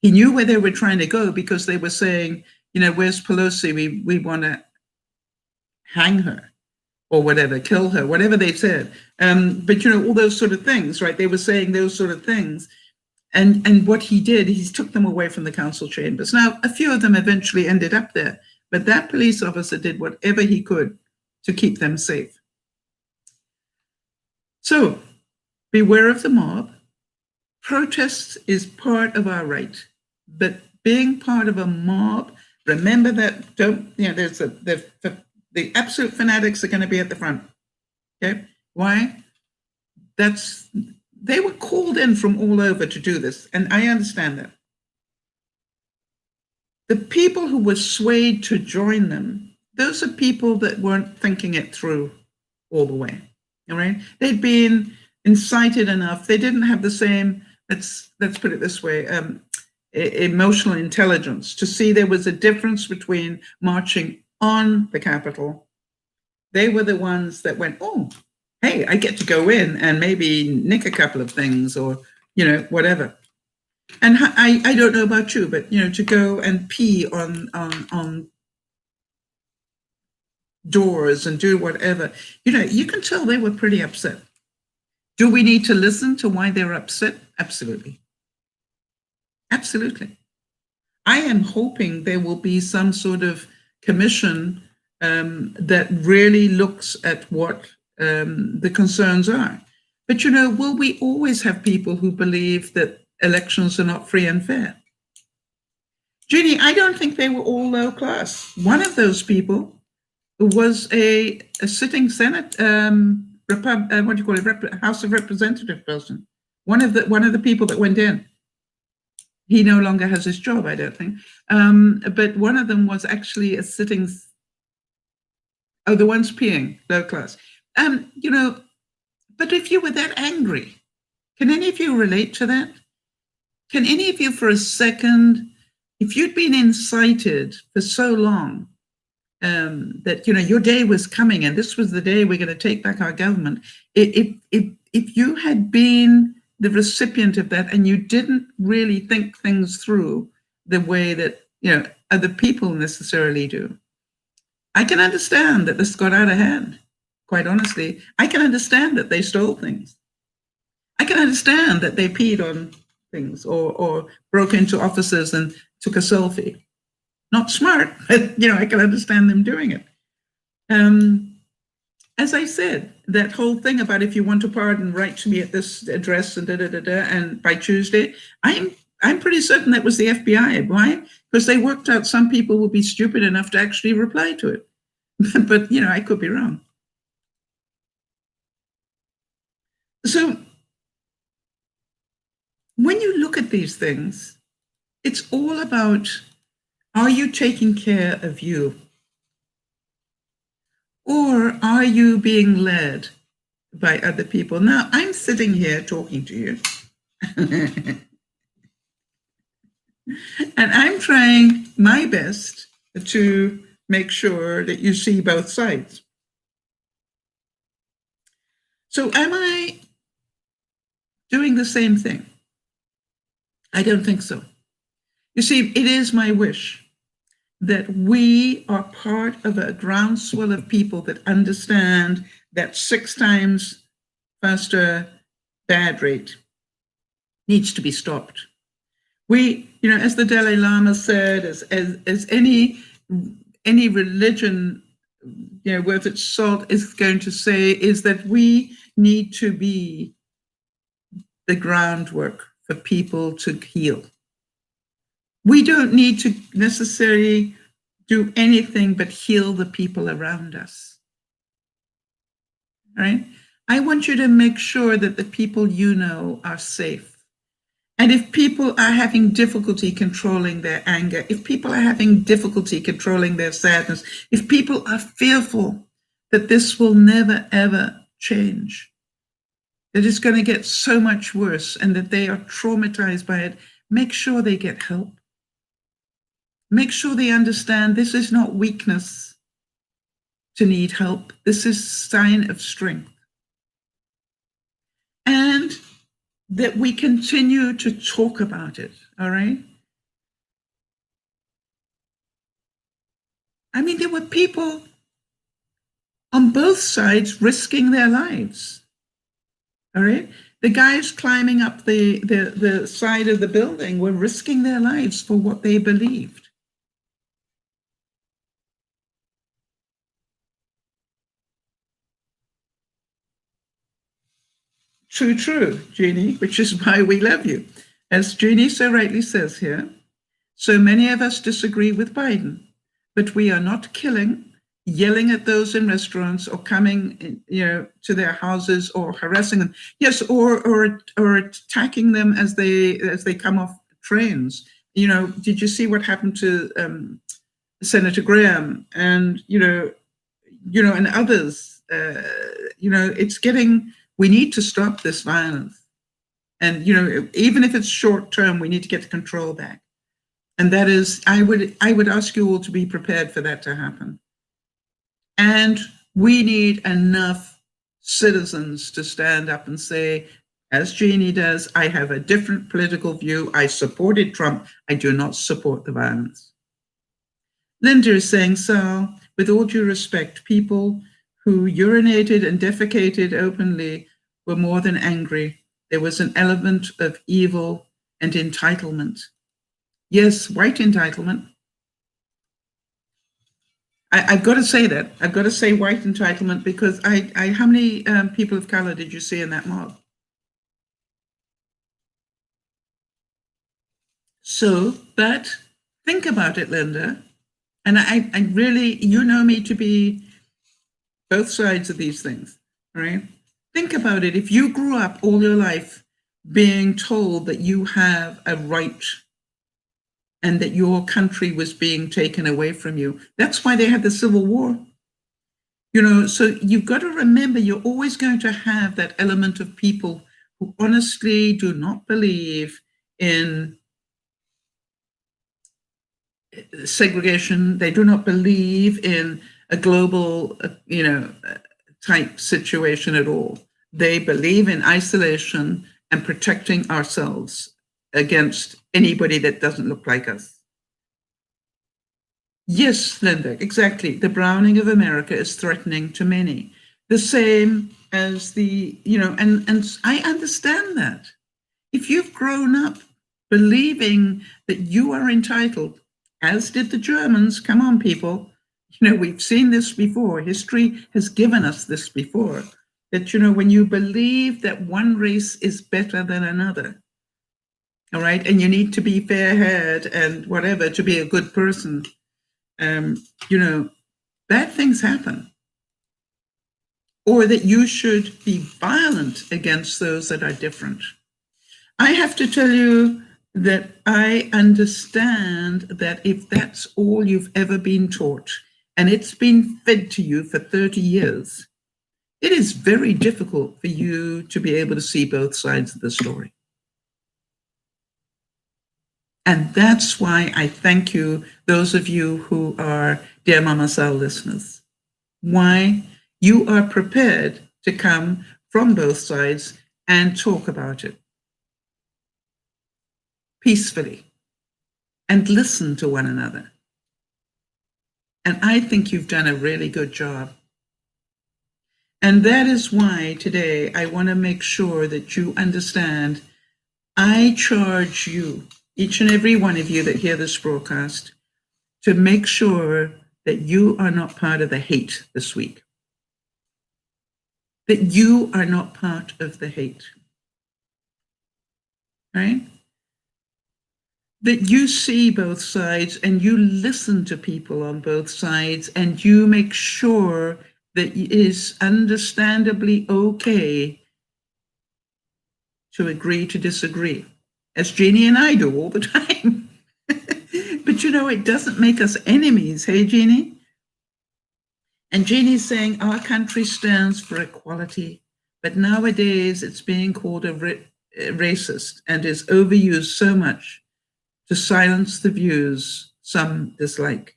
He knew where they were trying to go because they were saying, where's Pelosi? We want to hang her or whatever, kill her, whatever they said. But, all those sort of things, right? They were saying those sort of things. And what he did, he took them away from the council chambers. Now, a few of them eventually ended up there, but that police officer did whatever he could to keep them safe. So, beware of the mob. Protest is part of our right, but being part of a mob, remember that there's the absolute fanatics are going to be at the front. Okay, why? They were called in from all over to do this, and I understand that. The people who were swayed to join them, those are people that weren't thinking it through all the way. All right, they'd been incited enough. They didn't have the same, let's put it this way, emotional intelligence to see there was a difference between marching on the Capitol. They were the ones that went, oh, hey, I get to go in and maybe nick a couple of things or, whatever. And I don't know about you, but, to go and pee on doors and do whatever, you can tell they were pretty upset. Do we need to listen to why they're upset? Absolutely. Absolutely. I am hoping there will be some sort of commission that really looks at what the concerns are. But, will we always have people who believe that elections are not free and fair? Judy, I don't think they were all low class. One of those people was a sitting Senate, House of Representative person. One of the people that went in. He no longer has his job, I don't think. But one of them was actually a sitting. Oh, the ones peeing, low class. But if you were that angry, can any of you relate to that? Can any of you for a second, if you'd been incited for so long that, your day was coming and this was the day we're going to take back our government, if you had been the recipient of that and you didn't really think things through the way that, other people necessarily do, I can understand that this got out of hand. Quite honestly, I can understand that they stole things. I can understand that they peed on things or broke into offices and took a selfie. Not smart, but I can understand them doing it. As I said, that whole thing about if you want to pardon, write to me at this address and and by Tuesday, I'm pretty certain that was the FBI. Why? Because they worked out some people will be stupid enough to actually reply to it. But I could be wrong. So when you look at these things, it's all about, are you taking care of you? Or are you being led by other people? Now, I'm sitting here talking to you. And I'm trying my best to make sure that you see both sides. So am I doing the same thing? I don't think so. You see, it is my wish that we are part of a groundswell of people that understand that 6 times faster bad rate needs to be stopped. We, as the Dalai Lama said, as any religion, worth its salt is going to say, is that we need to be the groundwork for people to heal. We don't need to necessarily do anything but heal the people around us. Right? I want you to make sure that the people you know are safe. And if people are having difficulty controlling their anger, if people are having difficulty controlling their sadness, if people are fearful that this will never, ever change, that it's going to get so much worse and that they are traumatized by it, make sure they get help. Make sure they understand this is not weakness to need help. This is a sign of strength. And that we continue to talk about it, all right? I mean, there were people on both sides risking their lives, all right? The guys climbing up the side of the building were risking their lives for what they believed. True, true, Jeannie, which is why we love you. As Jeannie so rightly says here, so many of us disagree with Biden, but we are not killing, yelling at those in restaurants or coming, to their houses or harassing them. Yes, or attacking them as they come off trains. Did you see what happened to Senator Graham and and others? It's getting. We need to stop this violence, and even if it's short term, we need to get the control back. And that is, I would ask you all to be prepared for that to happen. And we need enough citizens to stand up and say, as Jeannie does, I have a different political view. I supported Trump. I do not support the violence. Linda is saying, Sal, with all due respect, people who urinated and defecated openly were more than angry. There was an element of evil and entitlement. Yes, white entitlement. I've got to say that. I've got to say white entitlement because how many people of color did you see in that mob? So, but think about it, Linda. And I really, you know me to be both sides of these things, right? Think about it. If you grew up all your life being told that you have a right and that your country was being taken away from you, that's why they had the Civil War. So you've got to remember you're always going to have that element of people who honestly do not believe in segregation. They do not believe in a global, type situation at all. They believe in isolation and protecting ourselves against anybody that doesn't look like us. Yes, Linda, exactly. The browning of America is threatening to many. The same as and I understand that. If you've grown up believing that you are entitled, as did the Germans, come on, people, we've seen this before. History has given us this before, that, when you believe that one race is better than another, all right, and you need to be fair-haired and whatever to be a good person, bad things happen. Or that you should be violent against those that are different. I have to tell you that I understand that if that's all you've ever been taught, and it's been fed to you for 30 years, it is very difficult for you to be able to see both sides of the story. And that's why I thank you, those of you who are Dear Mama Sal listeners. Why you are prepared to come from both sides and talk about it peacefully and listen to one another. And I think you've done a really good job. And that is why today I want to make sure that you understand I charge you, each and every one of you that hear this broadcast, to make sure that you are not part of the hate this week. That you are not part of the hate. Right? That you see both sides and you listen to people on both sides and you make sure that it is understandably okay to agree to disagree, as Jeannie and I do all the time. But it doesn't make us enemies, hey, Jeannie? And Jeannie's saying our country stands for equality, but nowadays it's being called a racist and is overused so much to silence the views some dislike.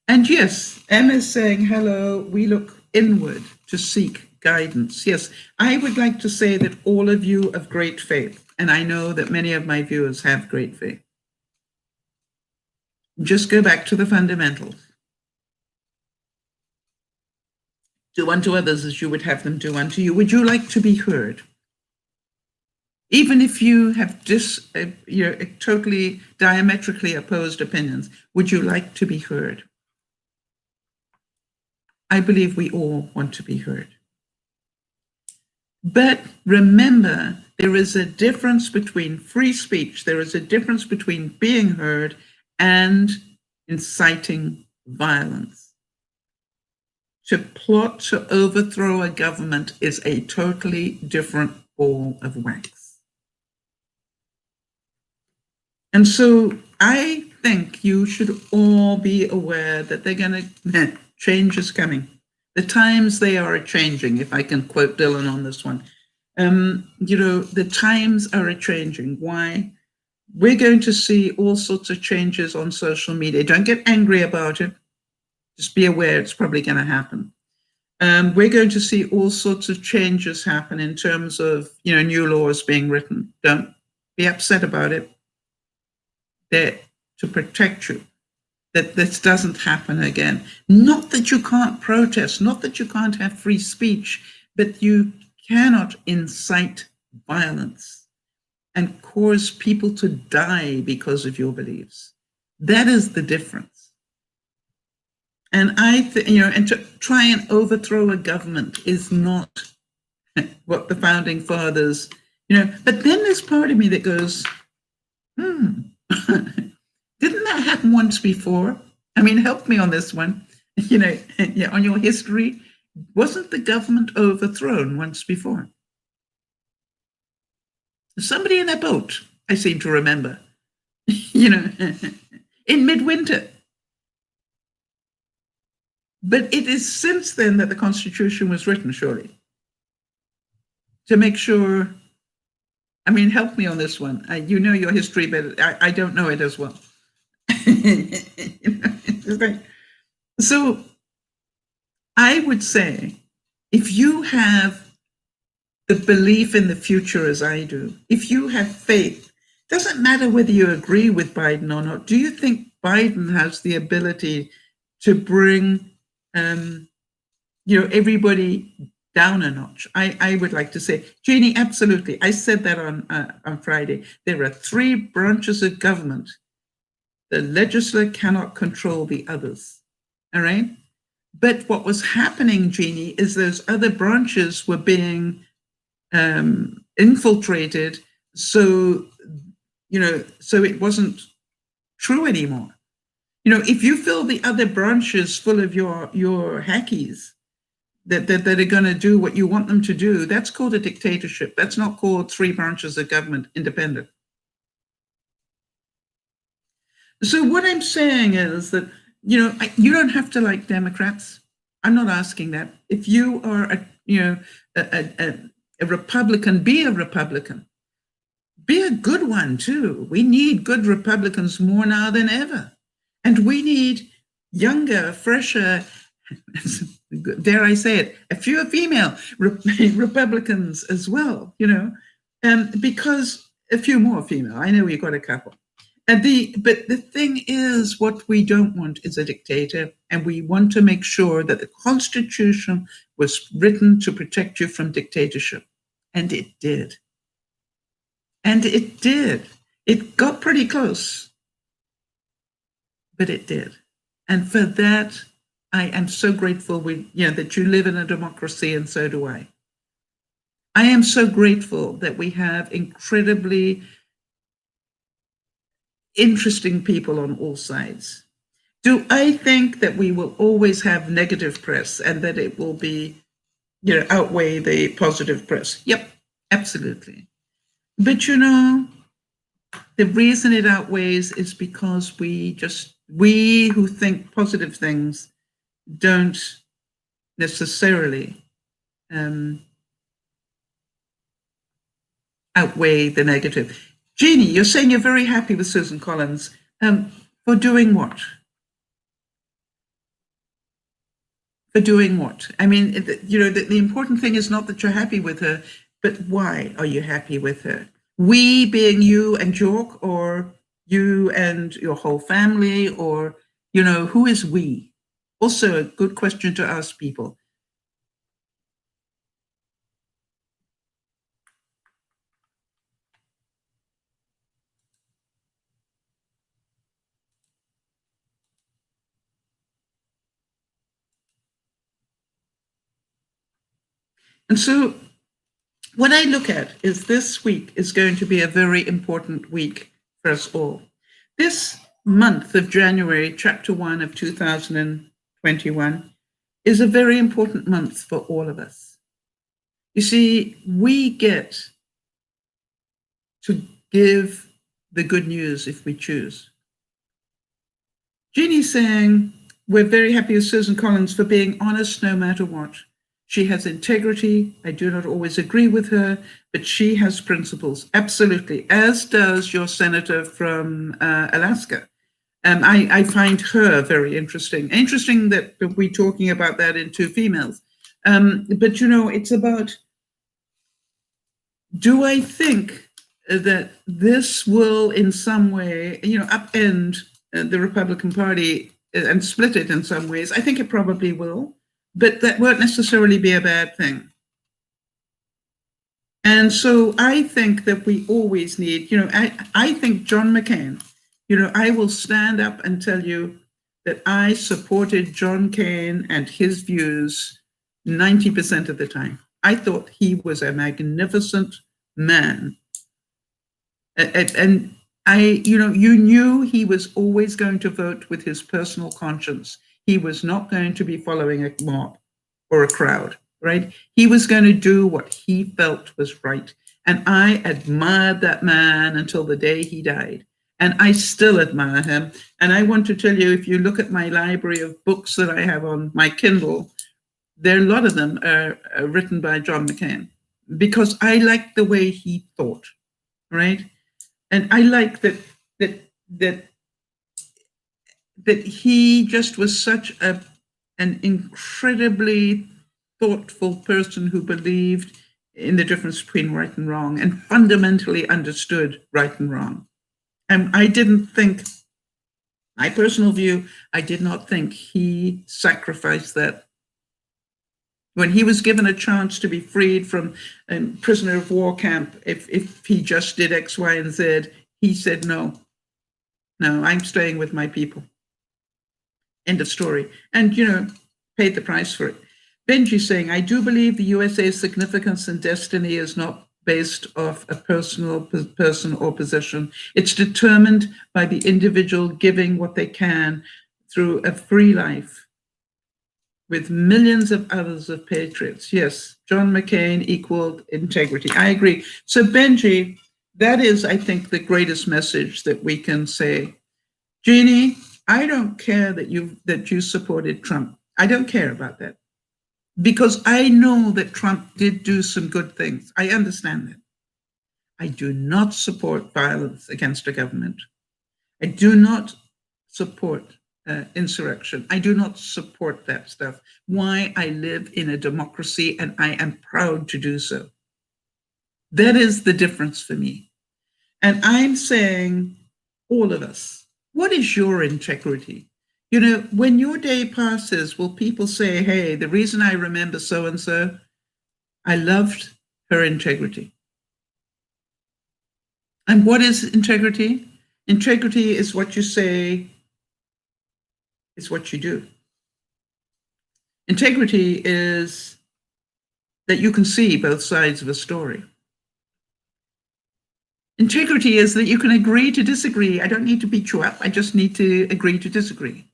And yes, Emma is saying, hello, we look inward to seek guidance. Yes, I would like to say that all of you have great faith, and I know that many of my viewers have great faith. Just go back to the fundamentals. Do unto others as you would have them do unto you. Would you like to be heard? Even if you have totally diametrically opposed opinions, would you like to be heard? I believe we all want to be heard. But remember, there is a difference between free speech, there is a difference between being heard and inciting violence. To plot to overthrow a government is a totally different ball of wax. And so I think you should all be aware that change is coming. The times they are changing, if I can quote Dylan on this one. The times are changing. Why? We're going to see all sorts of changes on social media. Don't get angry about it. Just be aware it's probably going to happen. We're going to see all sorts of changes happen in terms of, new laws being written. Don't be upset about it. They're to protect you, that this doesn't happen again. Not that you can't protest, not that you can't have free speech, but you cannot incite violence and cause people to die because of your beliefs. That is the difference. And and to try and overthrow a government is not what the founding fathers, but then there's part of me that goes, didn't that happen once before? I mean, help me on this one. On your history, wasn't the government overthrown once before? Somebody in a boat, I seem to remember, in midwinter. But it is since then that the Constitution was written, surely, to make sure. I mean, help me on this one. You know your history, but I don't know it as well. So I would say, if you have the belief in the future as I do, if you have faith, doesn't matter whether you agree with Biden or not. Do you think Biden has the ability to bring, everybody down a notch? I would like to say, Jeannie, absolutely. I said that on Friday. There are 3 branches of government. The legislature cannot control the others. All right. But what was happening, Jeannie, is those other branches were being infiltrated. So it wasn't true anymore. If you fill the other branches full of your hackies that are going to do what you want them to do, that's called a dictatorship. That's not called 3 branches of government independent. So what I'm saying is that, you don't have to like Democrats. I'm not asking that. If you are a Republican, be a Republican. Be a good one too. We need good Republicans more now than ever. And we need younger, fresher, dare I say it, a few female Republicans as well, because a few more female. I know we've got a couple. But the thing is, what we don't want is a dictator, and we want to make sure that the Constitution was written to protect you from dictatorship. And it did. And it did. It got pretty close, but it did. And for that, I am so grateful that you live in a democracy, and so do I. I am so grateful that we have incredibly interesting people on all sides. Do I think that we will always have negative press and that it will be, outweigh the positive press? Yep, absolutely. But the reason it outweighs is because we who think positive things don't necessarily outweigh the negative. Jeannie, you're saying you're very happy with Susan Collins. For doing what? For doing what? I mean, the important thing is not that you're happy with her, but why are you happy with her? We being you and York, or you and your whole family, or, who is we? Also a good question to ask people. And so what I look at is this week is going to be a very important week for us all. This month of January, chapter 1 of 2021, is a very important month for all of us. You see, we get to give the good news if we choose. Jeannie's saying, we're very happy with Susan Collins for being honest no matter what. She has integrity. I do not always agree with her, but she has principles. Absolutely, as does your senator from Alaska. I find her very interesting. Interesting that we're talking about that in two females. But, you know, it's about, do I think that this will in some way, you know, upend the Republican Party and split it in some ways? I think it probably will. But that won't necessarily be a bad thing. And so I think that we always need, you know, I think John McCain, you know, I will stand up and tell you that I supported John McCain and his views 90% of the time. I thought he was a magnificent man. And I, you know, you knew he was always going to vote with his personal conscience. He was not going to be following a mob or a crowd, right? He was going to do what he felt was right. And I admired that man until the day he died. And I still admire him. And I want to tell you, if you look at my library of books that I have on my Kindle, a lot of them are written by John McCain, because I like the way he thought, right? And I like that he just was such an incredibly thoughtful person who believed in the difference between right and wrong and fundamentally understood right and wrong. And I didn't think, my personal view, I did not think he sacrificed that. When he was given a chance to be freed from a prisoner of war camp, if he just did X, Y, and Z, he said, no, I'm staying with my people. End of story. And, you know, paid the price for it. Benji saying, I do believe the USA's significance and destiny is not based off a personal person or position. It's determined by the individual giving what they can through a free life with millions of others of patriots. Yes, John McCain equaled integrity. I agree. So Benji, that is, I think, the greatest message that we can say. Jeannie, I don't care that you supported Trump. I don't care about that, because I know that Trump did do some good things. I understand that. I do not support violence against a government. I do not support insurrection. I do not support that stuff. Why? I live in a democracy and I am proud to do so. That is the difference for me. And I'm saying, all of us, what is your integrity? You know, when your day passes, will people say, hey, the reason I remember so-and-so, I loved her integrity. And what is integrity? Integrity is what you say, is what you do. Integrity is that you can see both sides of a story. Integrity is that you can agree to disagree. I don't need to beat you up. I just need to agree to disagree.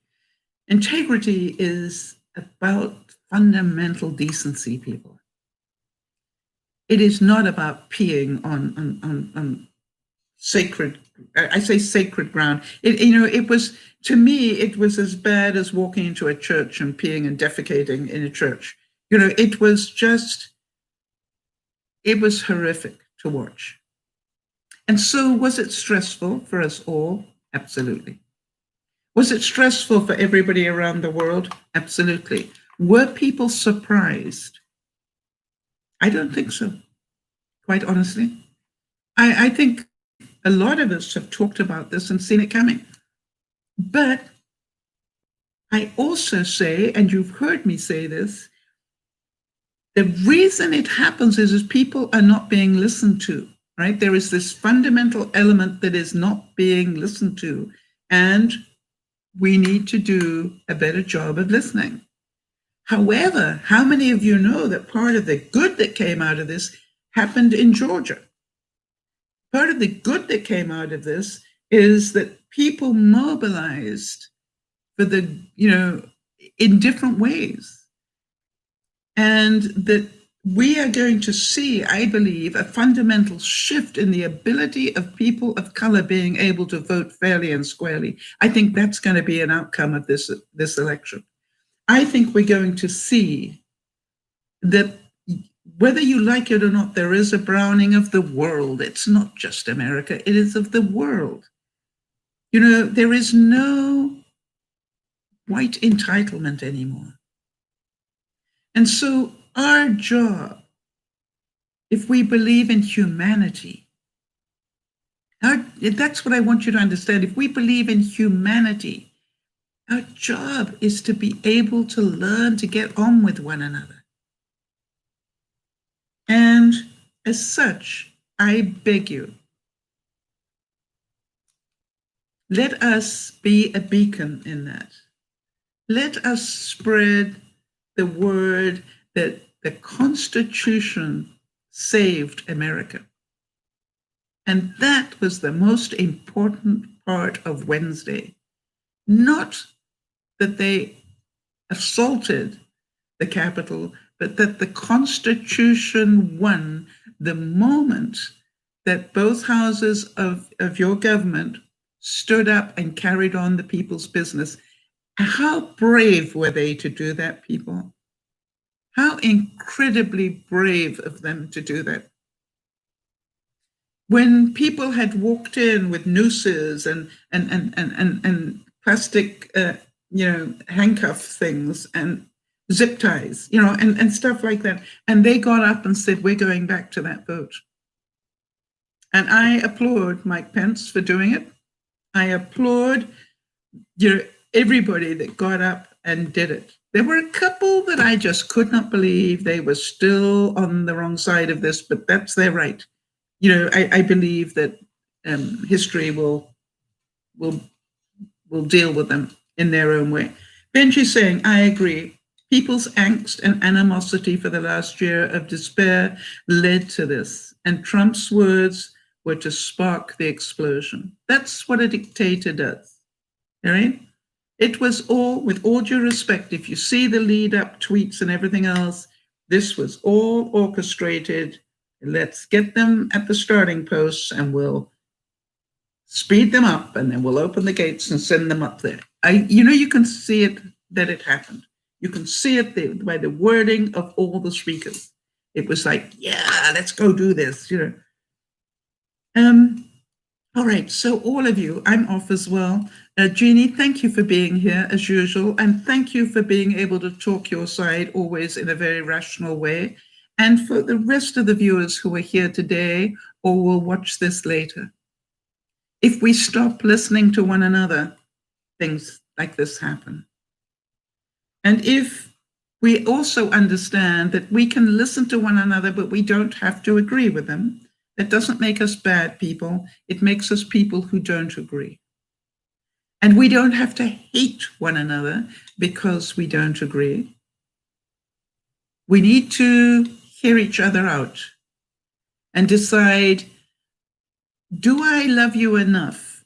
Integrity is about fundamental decency, people. It is not about peeing on sacred, I say sacred ground. It was, to me, it was as bad as walking into a church and peeing and defecating in a church. You know, it was horrific to watch. And so was it stressful for us all? Absolutely. Was it stressful for everybody around the world? Absolutely. Were people surprised? I don't think so, quite honestly. I think a lot of us have talked about this and seen it coming. But I also say, and you've heard me say this, the reason it happens is people are not being listened to, right? There is this fundamental element that is not being listened to, and we need to do a better job of listening. However, how many of you know that part of the good that came out of this happened in Georgia? Part of the good that came out of this is that people mobilized for the, in different ways. And that we are going to see, I believe, a fundamental shift in the ability of people of color being able to vote fairly and squarely. I think that's going to be an outcome of this election. I think we're going to see that whether you like it or not, there is a browning of the world. It's not just America, it is of the world. There is no white entitlement anymore. And so our job, if we believe in humanity, that's what I want you to understand. If we believe in humanity, our job is to be able to learn to get on with one another. And as such, I beg you, let us be a beacon in that. Let us spread the word that the Constitution saved America. And that was the most important part of Wednesday. Not that they assaulted the Capitol, but that the Constitution won the moment that both houses of your government stood up and carried on the people's business. How brave were they to do that, people? How incredibly brave of them to do that. When people had walked in with nooses and plastic, handcuff things and zip ties, and stuff like that, and they got up and said, we're going back to that vote. And I applaud Mike Pence for doing it. I applaud everybody that got up and did it. There were a couple that I just could not believe they were still on the wrong side of this, but that's their right. I believe that history will deal with them in their own way. Benji saying, I agree. People's angst and animosity for the last year of despair led to this, and Trump's words were to spark the explosion. That's what a dictator does, all right? It was all, with all due respect, if you see the lead-up tweets and everything else, this was all orchestrated. Let's get them at the starting posts and we'll speed them up and then we'll open the gates and send them up there. You can see it, that it happened. You can see it by the wording of all the speakers. It was like, yeah, let's go do this, All right, so all of you, I'm off as well. Jeannie, thank you for being here as usual, and thank you for being able to talk your side always in a very rational way. And for the rest of the viewers who are here today or will watch this later, if we stop listening to one another, things like this happen. And if we also understand that we can listen to one another, but we don't have to agree with them, that doesn't make us bad people. It makes us people who don't agree. And we don't have to hate one another because we don't agree. We need to hear each other out and decide, do I love you enough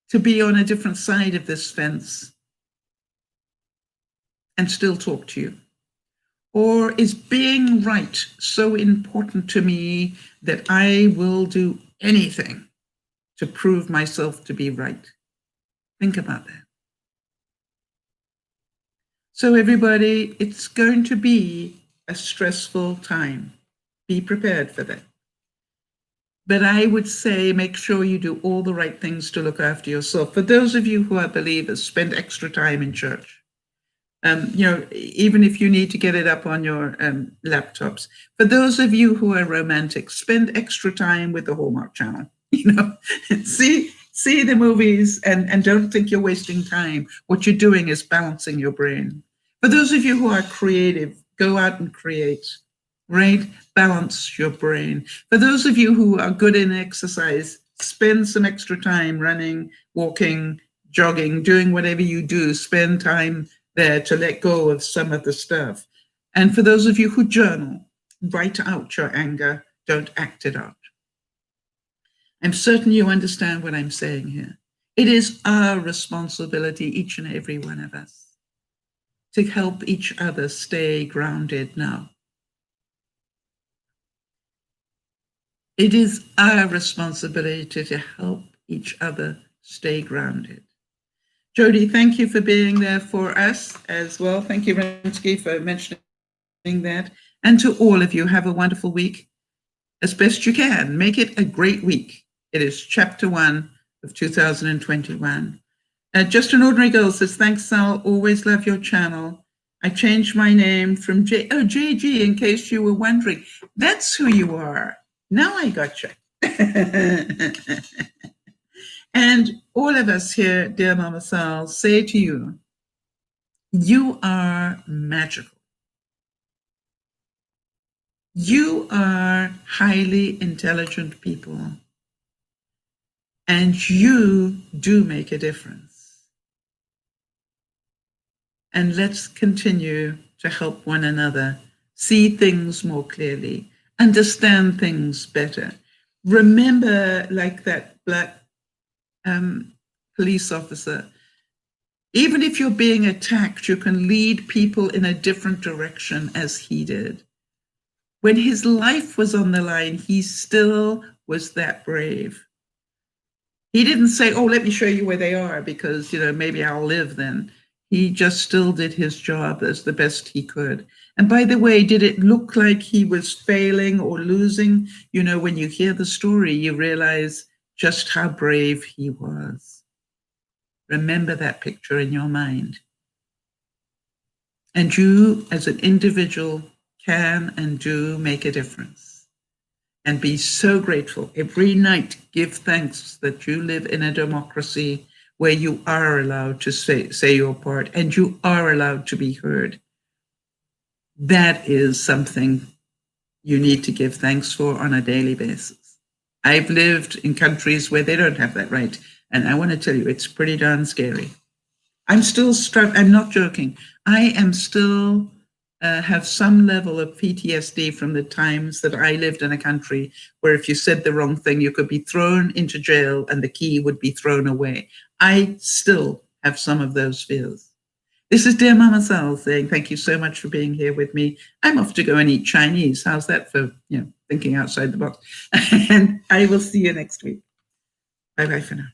to be on a different side of this fence and still talk to you? Or is being right so important to me that I will do anything to prove myself to be right? Think about that. So everybody, it's going to be a stressful time. Be prepared for that. But I would say make sure you do all the right things to look after yourself. For those of you who are believers, spend extra time in church. Even if you need to get it up on your laptops. For those of you who are romantic, spend extra time with the Hallmark Channel. See the movies and don't think you're wasting time. What you're doing is balancing your brain. For those of you who are creative, go out and create, right? Balance your brain. For those of you who are good in exercise, spend some extra time running, walking, jogging, doing whatever you do. Spend time there to let go of some of the stuff. And for those of you who journal, write out your anger, don't act it out. I'm certain you understand what I'm saying here. It is our responsibility, each and every one of us, to help each other stay grounded now. It is our responsibility to help each other stay grounded. Jody, thank you for being there for us as well. Thank you, Rinsky, for mentioning that. And to all of you, have a wonderful week as best you can. Make it a great week. It is chapter 1 of 2021. Just an Ordinary Girl says, thanks, Sal. Always love your channel. I changed my name from JG, in case you were wondering. That's who you are. Now I got you. And all of us here, dear Mama Sal, say to you, you are magical. You are highly intelligent people. And you do make a difference. And let's continue to help one another see things more clearly, understand things better. Remember, like that Black police officer, even if you're being attacked, you can lead people in a different direction as he did. When his life was on the line, he still was that brave. He didn't say, oh, let me show you where they are because, maybe I'll live then. He just still did his job as the best he could. And by the way, did it look like he was failing or losing? When you hear the story, you realize just how brave he was. Remember that picture in your mind. And you, as an individual, can and do make a difference. And be so grateful. Every night, give thanks that you live in a democracy where you are allowed to say your part and you are allowed to be heard. That is something you need to give thanks for on a daily basis. I've lived in countries where they don't have that right. And I want to tell you, it's pretty darn scary. I'm still I'm not joking. I am still have some level of PTSD from the times that I lived in a country where if you said the wrong thing, you could be thrown into jail and the key would be thrown away. I still have some of those fears. This is Dear Mama Sal saying thank you so much for being here with me. I'm off to go and eat Chinese. How's that for, thinking outside the box? And I will see you next week. Bye-bye for now.